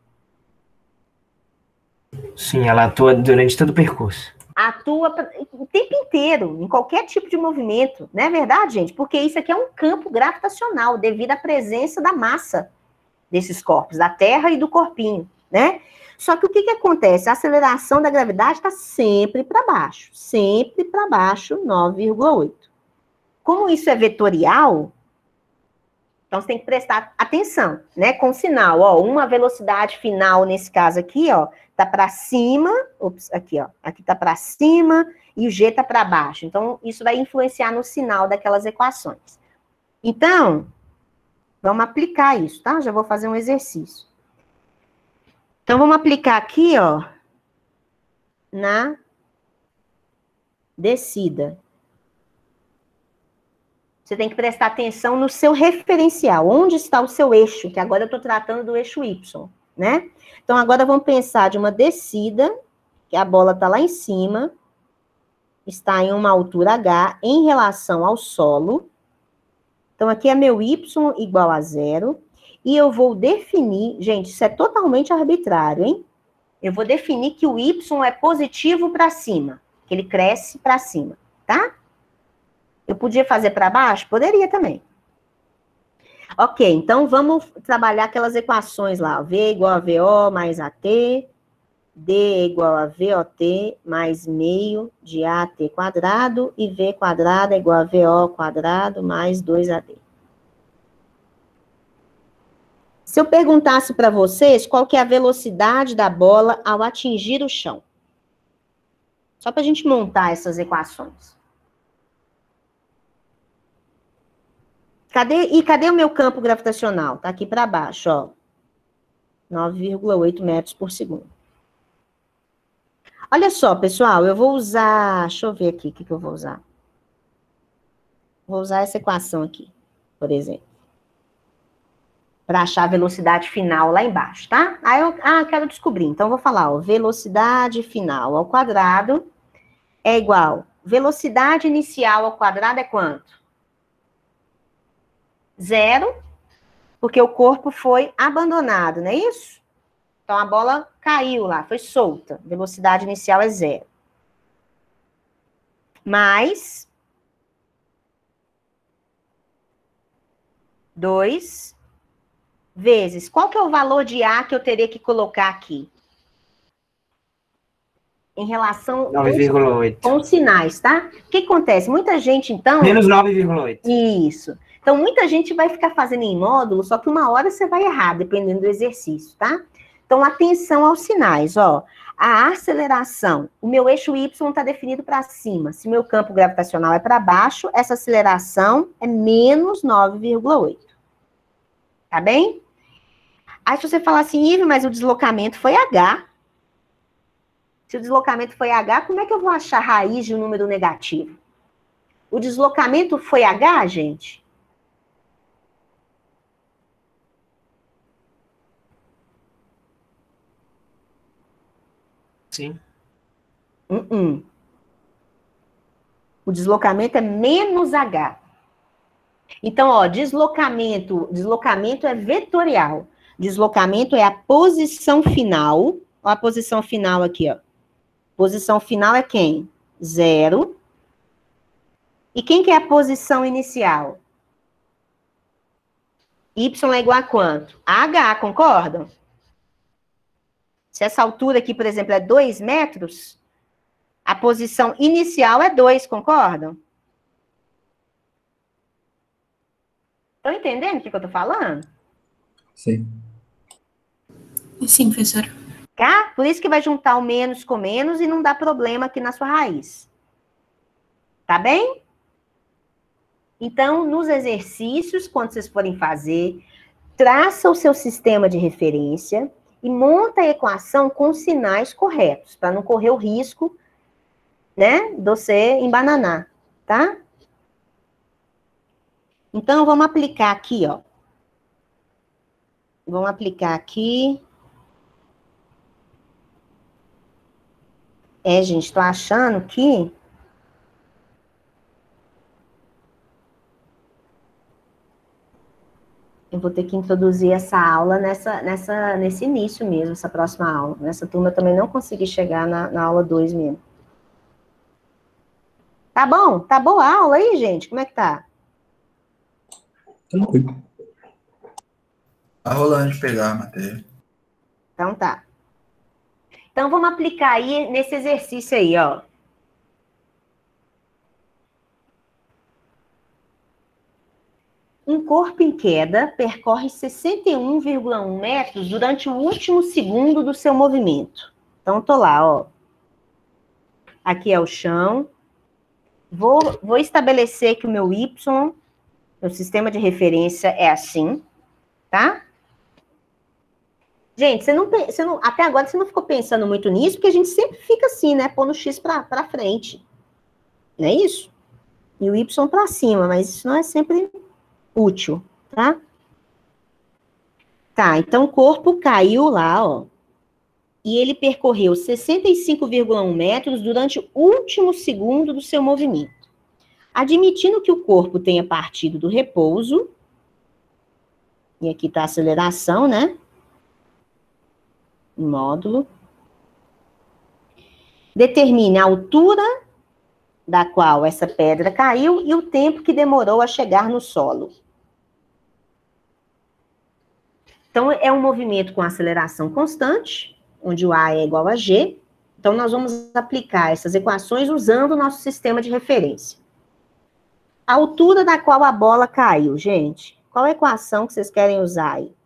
Sim, ela atua durante todo o percurso. Atua o tempo inteiro, em qualquer tipo de movimento. Não é verdade, gente? Porque isso aqui é um campo gravitacional, devido à presença da massa desses corpos, da Terra e do corpinho, né? Só que o que acontece? A aceleração da gravidade está sempre para baixo, 9,8. Como isso é vetorial, então você tem que prestar atenção, né? Com sinal, ó, uma velocidade final, nesse caso aqui, ó, tá para cima, aqui, ó, aqui tá para cima e o G tá para baixo. Então, isso vai influenciar no sinal daquelas equações. Então, vamos aplicar isso, tá? Já vou fazer um exercício. Então, vamos aplicar aqui, ó, na descida. Você tem que prestar atenção no seu referencial. Onde está o seu eixo? Que agora eu estou tratando do eixo Y, né? Então, agora vamos pensar de uma descida, que a bola está lá em cima, está em uma altura H em relação ao solo. Então, aqui é meu Y igual a 0. E eu vou definir, gente, isso é totalmente arbitrário, hein? Eu vou definir que o Y é positivo para cima, que ele cresce para cima, tá? Eu podia fazer para baixo? Poderia também. Ok, então vamos trabalhar aquelas equações lá. V igual a VO mais AT, D igual a VOT mais meio de AT quadrado, e V quadrado é igual a VO quadrado mais 2AD. Se eu perguntasse para vocês qual que é a velocidade da bola ao atingir o chão. Só para a gente montar essas equações. Cadê o meu campo gravitacional? Tá aqui para baixo, ó. 9,8 metros por segundo. Olha só, pessoal, eu vou usar... Deixa eu ver aqui o que eu vou usar. Vou usar essa equação aqui, por exemplo. Para achar a velocidade final lá embaixo, tá? Aí eu quero descobrir. Então, eu vou falar, ó, velocidade final ao quadrado é igual. Velocidade inicial ao quadrado é quanto? 0, porque o corpo foi abandonado, não é isso? Então, a bola caiu lá, foi solta. Velocidade inicial é 0. Mais 2 vezes. Qual que é o valor de A que eu teria que colocar aqui? em relação 9,8. com os sinais, tá? O que acontece? Muita gente, então... Menos 9,8. Isso. Então, muita gente vai ficar fazendo em módulo, só que uma hora você vai errar, dependendo do exercício, tá? Então, atenção aos sinais, ó. A aceleração, o meu eixo Y está definido para cima. Se meu campo gravitacional é para baixo, essa aceleração é menos 9,8. Tá bem? Aí, se você falar assim, Ive, mas o deslocamento foi H. Se o deslocamento foi H, como é que eu vou achar a raiz de um número negativo? O deslocamento foi H, gente? Sim. O deslocamento é menos H. Então, ó, deslocamento é vetorial. Deslocamento é a posição final. Ó, a posição final aqui, ó. Posição final é quem? 0. E quem que é a posição inicial? Y é igual a quanto? A H, concordam? Se essa altura aqui, por exemplo, é 2 metros, a posição inicial é 2, concordam? Estão entendendo o que eu estou falando? Sim. Sim, professora. Tá? Por isso que vai juntar o menos com menos e não dá problema aqui na sua raiz. Tá bem? Então, nos exercícios, quando vocês forem fazer, traça o seu sistema de referência e monta a equação com sinais corretos, para não correr o risco, né, de você embananar, tá? Então, vamos aplicar aqui, ó. Vamos aplicar aqui. Gente, tô achando que... eu vou ter que introduzir essa aula nesse início mesmo, essa próxima aula. Nessa turma eu também não consegui chegar na aula 2 mesmo. Tá bom? Tá boa a aula aí, gente? Como é que tá? Tranquilo. Tá rolando de pegar a matéria. Então tá. Então vamos aplicar aí nesse exercício aí, ó. Um corpo em queda percorre 61,1 metros durante o último segundo do seu movimento. Então, tô lá, ó. Aqui é o chão. Vou estabelecer que o meu Y, meu sistema de referência é assim, tá? Gente, até agora você não ficou pensando muito nisso, porque a gente sempre fica assim, né? Pondo o X para frente. Não é isso? E o Y para cima, mas isso não é sempre útil, tá? Tá, então o corpo caiu lá, ó. E ele percorreu 65,1 metros durante o último segundo do seu movimento. Admitindo que o corpo tenha partido do repouso, e aqui está a aceleração, né? Módulo. Determine a altura da qual essa pedra caiu e o tempo que demorou a chegar no solo. Então, é um movimento com aceleração constante, onde o A é igual a G. Então, nós vamos aplicar essas equações usando o nosso sistema de referência. A altura da qual a bola caiu, gente. Qual a equação que vocês querem usar aí?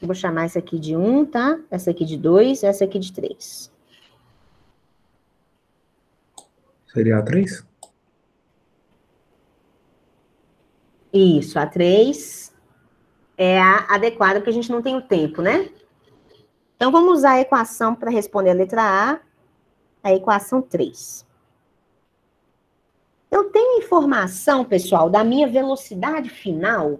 Eu vou chamar essa aqui de 1, tá? Essa aqui de 2, essa aqui de 3. Seria a 3? Isso, a 3 é a adequada, porque a gente não tem o tempo, né? Então, vamos usar a equação para responder a letra A equação 3. Eu tenho informação, pessoal, da minha velocidade final.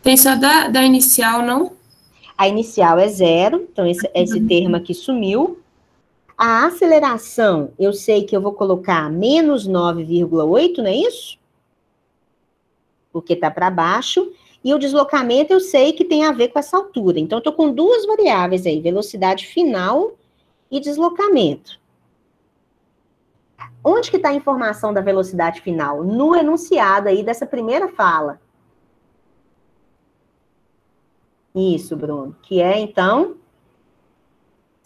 Tem só da inicial, não? A inicial é 0, então esse termo aqui sumiu. A aceleração, eu sei que eu vou colocar menos 9,8, não é isso? Porque está para baixo. E o deslocamento eu sei que tem a ver com essa altura. Então, eu estou com duas variáveis aí, velocidade final e deslocamento. Onde que está a informação da velocidade final? No enunciado aí dessa primeira fala. Isso, Bruno. Que é, então,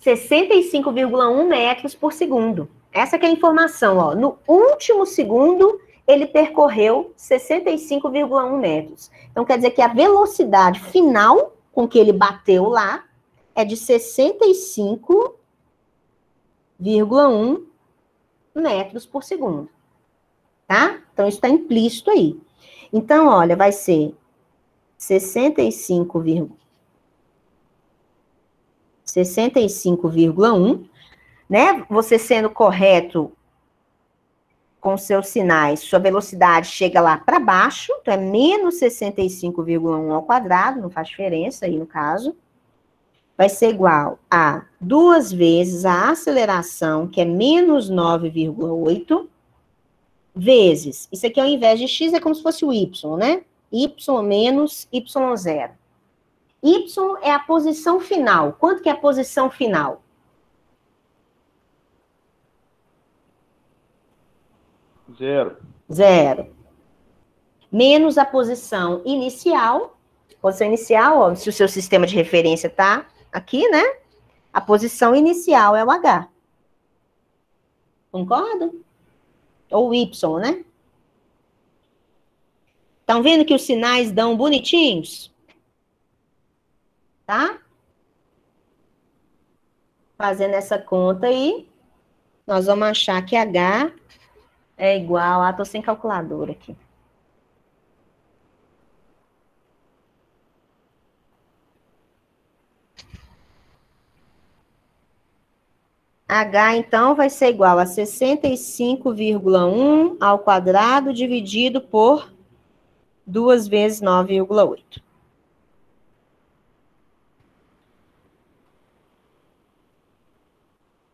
65,1 metros por segundo. Essa que é a informação, ó. No último segundo, ele percorreu 65,1 metros. Então, quer dizer que a velocidade final com que ele bateu lá é de 65,1 metros por segundo. Tá? Então, isso está implícito aí. Então, olha, vai ser 65,1, né? Você sendo correto com seus sinais, sua velocidade chega lá para baixo, então é menos 65,1 ao quadrado, não faz diferença aí no caso. Vai ser igual a 2 vezes a aceleração, que é menos 9,8, vezes, isso aqui ao invés de x é como se fosse o y, né? Y menos y0. Y é a posição final. Quanto que é a posição final? Zero. Menos a posição inicial. Posição inicial, ó, se o seu sistema de referência está aqui, né? A posição inicial é o H. Concorda? Ou Y, né? Estão vendo que os sinais dão bonitinhos? Tá? Fazendo essa conta aí, nós vamos achar que H é igual a... Tô sem calculadora aqui. H, então, vai ser igual a 65,1 ao quadrado dividido por 2 vezes 9,8.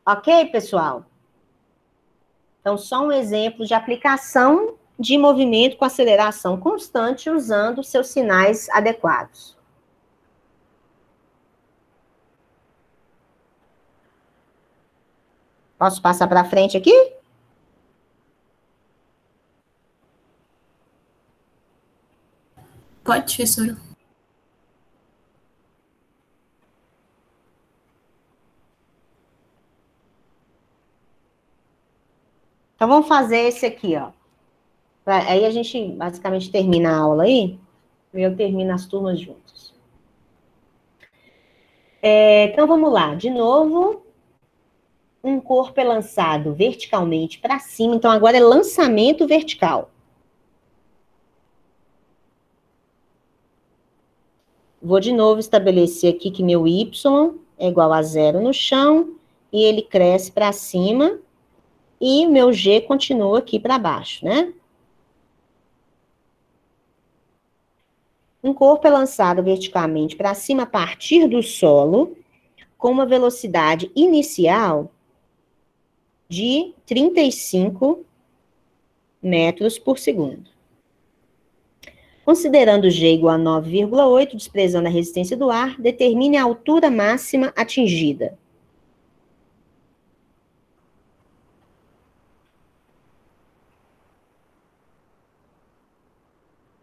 Ok, pessoal? Então, só um exemplo de aplicação de movimento com aceleração constante usando seus sinais adequados. Posso passar para frente aqui? Pode, professora. Então, vamos fazer esse aqui, ó. Aí a gente basicamente termina a aula aí, e eu termino as turmas juntos. Então, vamos lá. De novo, um corpo é lançado verticalmente para cima. Então, agora é lançamento vertical. Vou de novo estabelecer aqui que meu Y é igual a 0 no chão, e ele cresce para cima, e meu G continua aqui para baixo, né? Um corpo é lançado verticalmente para cima a partir do solo, com uma velocidade inicial de 35 metros por segundo. Considerando G igual a 9,8, desprezando a resistência do ar, determine a altura máxima atingida.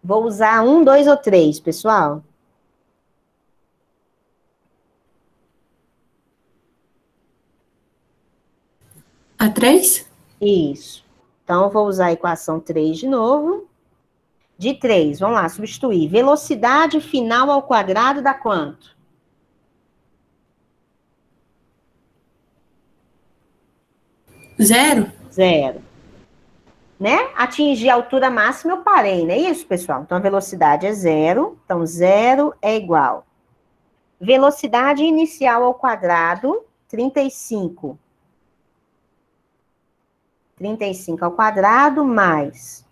Vou usar 1, 2 ou 3, pessoal. A 3? Isso. Então, eu vou usar a equação 3 de novo. De 3, vamos lá, substituir. Velocidade final ao quadrado dá quanto? Zero. Né? Atingir a altura máxima, eu parei, não é isso, pessoal? Então, a velocidade é 0. Então, 0 é igual. Velocidade inicial ao quadrado, 35. 35 ao quadrado, mais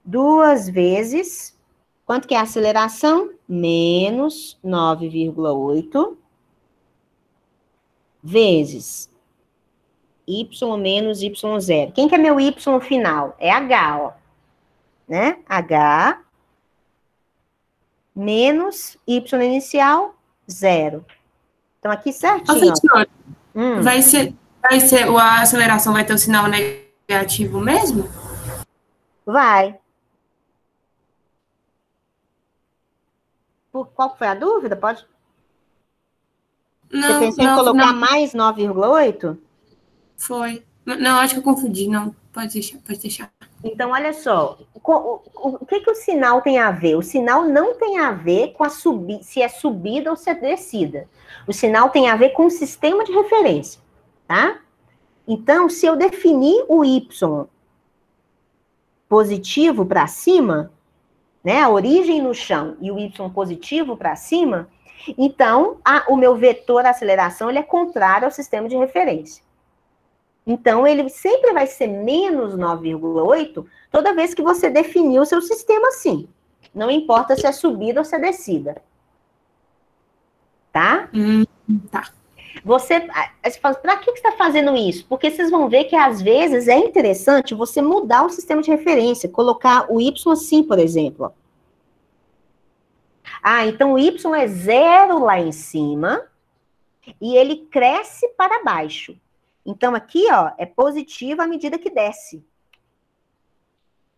2 vezes, quanto que é a aceleração? Menos 9,8, vezes y menos y0. Quem que é meu y final? É h, ó. Né? H menos y inicial, 0. Então, aqui certinho, Senhora, ó. vai ser, a aceleração vai ter o sinal negativo mesmo? Vai. Qual foi a dúvida? Pode... Você pensou em colocar mais 9,8? Foi. Não, acho que eu confundi, não. Pode deixar. Então, olha só, o que o sinal tem a ver? O sinal não tem a ver com se é subida ou se é descida. O sinal tem a ver com o sistema de referência, tá? Então, se eu definir o y positivo para cima, né, a origem no chão e o y positivo para cima, então, o meu vetor aceleração ele é contrário ao sistema de referência. Então, ele sempre vai ser menos 9,8 toda vez que você definir o seu sistema assim. Não importa se é subida ou se é descida. Tá? Tá. Você fala, para que você está fazendo isso? Porque vocês vão ver que, às vezes, é interessante você mudar o sistema de referência, colocar o y assim, por exemplo. Então o y é 0 lá em cima e ele cresce para baixo. Então, aqui, ó, é positivo à medida que desce.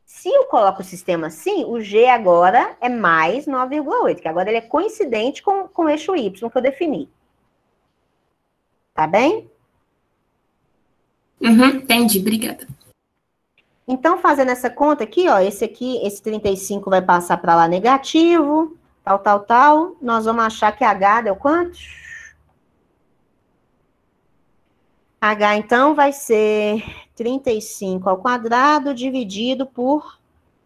Se eu coloco o sistema assim, o G agora é mais 9,8, que agora ele é coincidente com o eixo Y que eu defini. Tá bem? Entendi, obrigada. Então, fazendo essa conta aqui, ó, esse 35 vai passar para lá negativo, tal. Nós vamos achar que H deu quanto? H, então, vai ser 35 ao quadrado dividido por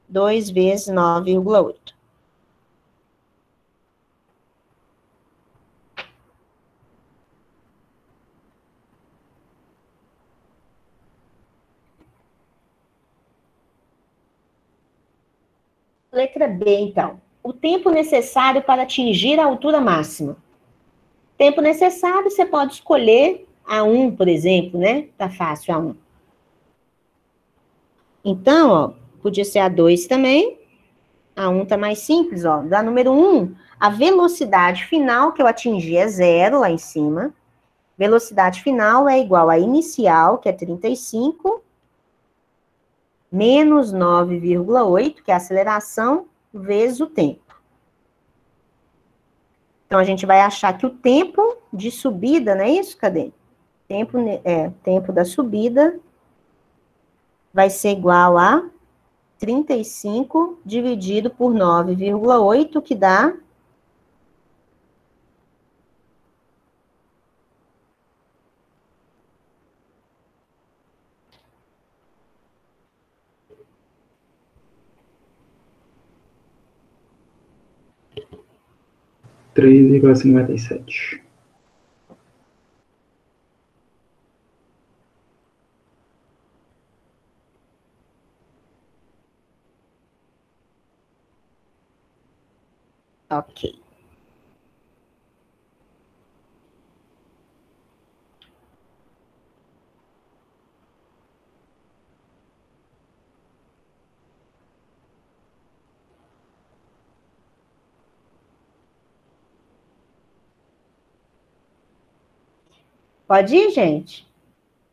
2 vezes 9,8. Letra B, então. O tempo necessário para atingir a altura máxima. Tempo necessário, você pode escolher A1, por exemplo, né? Tá fácil, A1. Então, ó, podia ser A2 também. A1 tá mais simples, ó. Da número 1, a velocidade final que eu atingi é 0 lá em cima. Velocidade final é igual a inicial, que é 35, menos 9,8, que é a aceleração, vezes o tempo. Então, a gente vai achar que o tempo de subida, não é isso? Cadê? Tempo da subida vai ser igual a 35 dividido por 9,8, que dá 3,57. Ok. Pode ir, gente?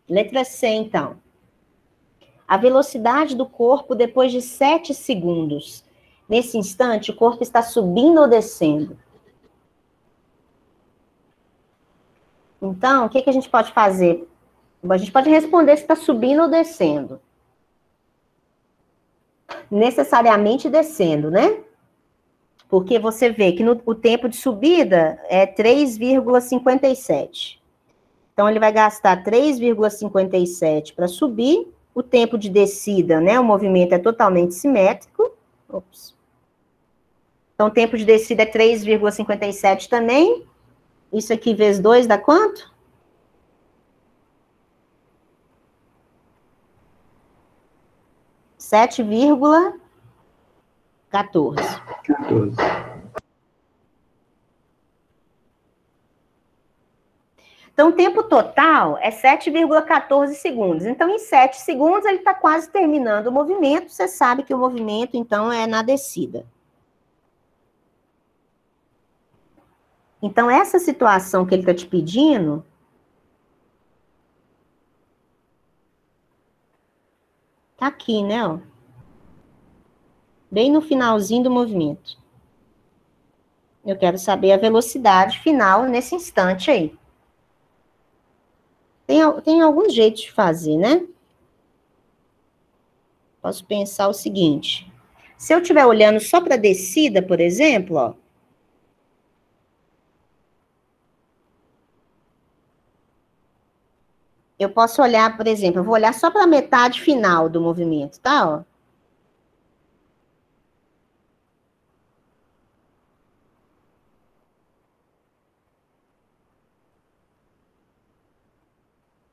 Letra C, então. A velocidade do corpo depois de 7 segundos. Nesse instante, o corpo está subindo ou descendo? Então, o que a gente pode fazer? A gente pode responder se está subindo ou descendo. Necessariamente descendo, né? Porque você vê que o tempo de subida é 3,57. Então, ele vai gastar 3,57 para subir. O tempo de descida, né? O movimento é totalmente simétrico. Ops. Então, o tempo de descida é 3,57 também. Isso aqui vezes 2 dá quanto? (7,14). Então, o tempo total é 7,14 segundos. Então, em 7 segundos, ele está quase terminando o movimento. Você sabe que o movimento, então, é na descida. Então, essa situação que ele está te pedindo... Tá aqui, né, ó. Bem no finalzinho do movimento. Eu quero saber a velocidade final nesse instante aí. Tem algum jeito de fazer, né? Posso pensar o seguinte. Se eu estiver olhando só para a descida, por exemplo, ó. Eu posso olhar, por exemplo, eu vou olhar só para a metade final do movimento, tá? Ó.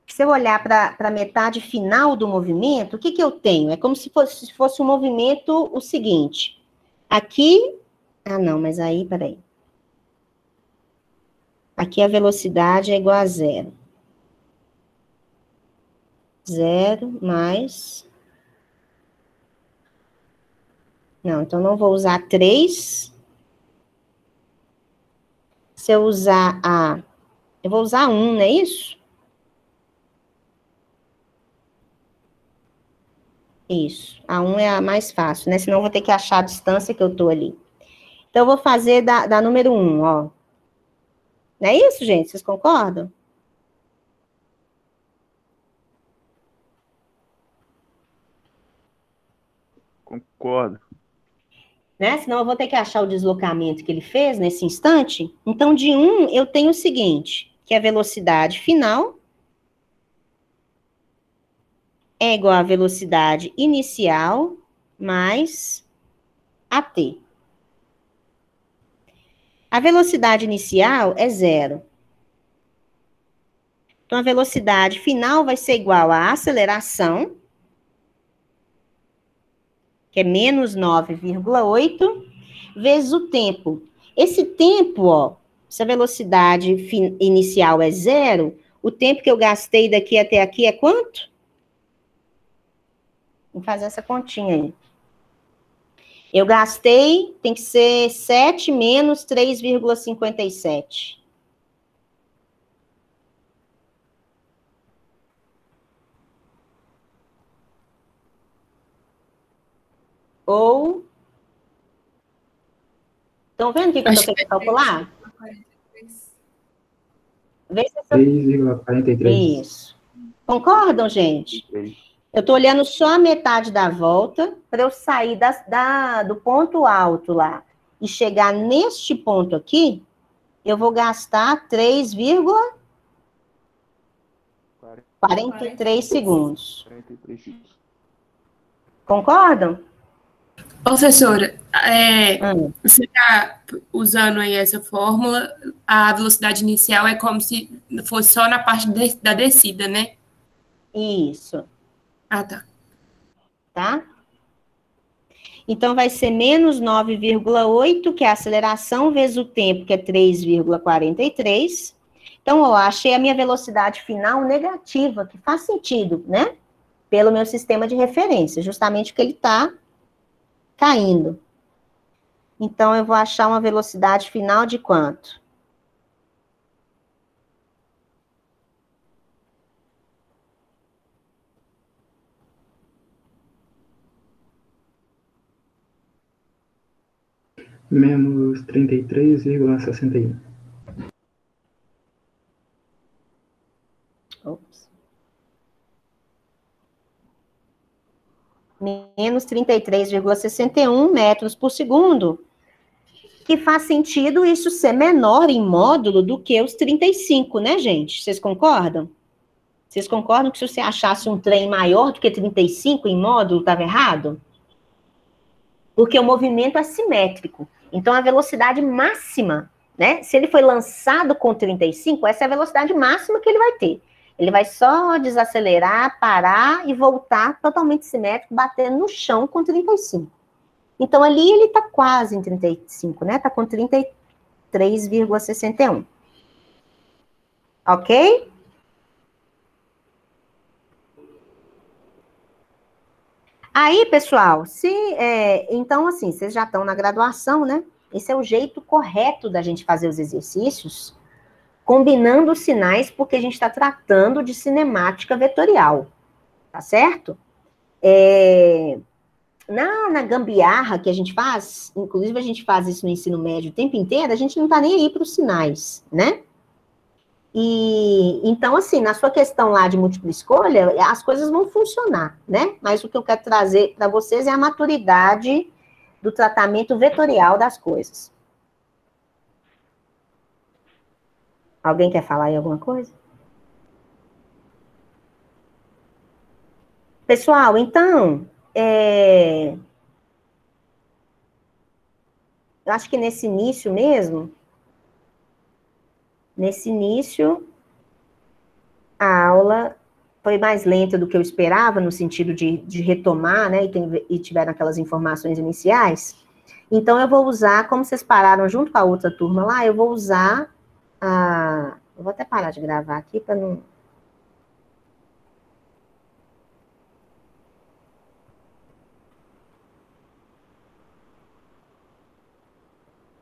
Se eu olhar para a metade final do movimento, o que eu tenho? É como se fosse um movimento o seguinte. Aqui... Ah, não, mas aí, peraí. Aqui a velocidade é igual a 0. 0 mais... Não, então não vou usar 3. Se eu usar a... Eu vou usar 1, não é isso? Isso. A 1 é a mais fácil, né? Senão eu vou ter que achar a distância que eu tô ali. Então, eu vou fazer da número 1, ó. Não é isso, gente? Vocês concordam? Concordo. Né? Senão eu vou ter que achar o deslocamento que ele fez nesse instante. Então, de 1, eu tenho o seguinte, que a velocidade final é igual à velocidade inicial mais AT. A velocidade inicial é 0. Então, a velocidade final vai ser igual à aceleração, que é menos 9,8, vezes o tempo. Esse tempo, ó, se a velocidade inicial é 0, o tempo que eu gastei daqui até aqui é quanto? Vamos fazer essa continha aí. Eu gastei, tem que ser 7 menos 3,57. Ou... Estão vendo o que eu estou querendo calcular? Vê se 3,43. Isso. Concordam, gente? Eu estou olhando só a metade da volta para eu sair do ponto alto lá e chegar neste ponto aqui, eu vou gastar 3,43 segundos. 43 segundos. Concordam? Professora, você está usando aí essa fórmula, a velocidade inicial é como se fosse só na parte da descida, né? Isso. Ah, tá. Tá? Então, vai ser menos 9,8, que é a aceleração, vezes o tempo, que é 3,43. Então, eu achei a minha velocidade final negativa, que faz sentido, né? Pelo meu sistema de referência, justamente porque ele está caindo. Então, eu vou achar uma velocidade final de quanto? Menos 33,61. Ops. Menos 33,61 metros por segundo, que faz sentido isso ser menor em módulo do que os 35, né, gente? Vocês concordam? Vocês concordam que se você achasse um trem maior do que 35 em módulo, estava errado? Porque o movimento é simétrico. Então, a velocidade máxima, né? Se ele foi lançado com 35, essa é a velocidade máxima que ele vai ter. Ele vai só desacelerar, parar e voltar totalmente simétrico, batendo no chão com 35. Então, ali ele está quase em 35, né? Está com 33,61. Ok? Aí, pessoal, então, assim, vocês já estão na graduação, né? Esse é o jeito correto da gente fazer os exercícios, combinando os sinais, porque a gente está tratando de cinemática vetorial, tá certo? Na gambiarra que a gente faz, inclusive a gente faz isso no ensino médio o tempo inteiro, a gente não está nem aí para os sinais, né? Então, assim, na sua questão lá de múltipla escolha, as coisas vão funcionar, né? Mas o que eu quero trazer para vocês é a maturidade do tratamento vetorial das coisas. Alguém quer falar aí alguma coisa? Pessoal, então, eu acho que nesse início mesmo, a aula foi mais lenta do que eu esperava, no sentido de retomar, né, e tiveram aquelas informações iniciais. Então, eu vou usar, como vocês pararam junto com a outra turma lá, eu vou usar eu vou até parar de gravar aqui para não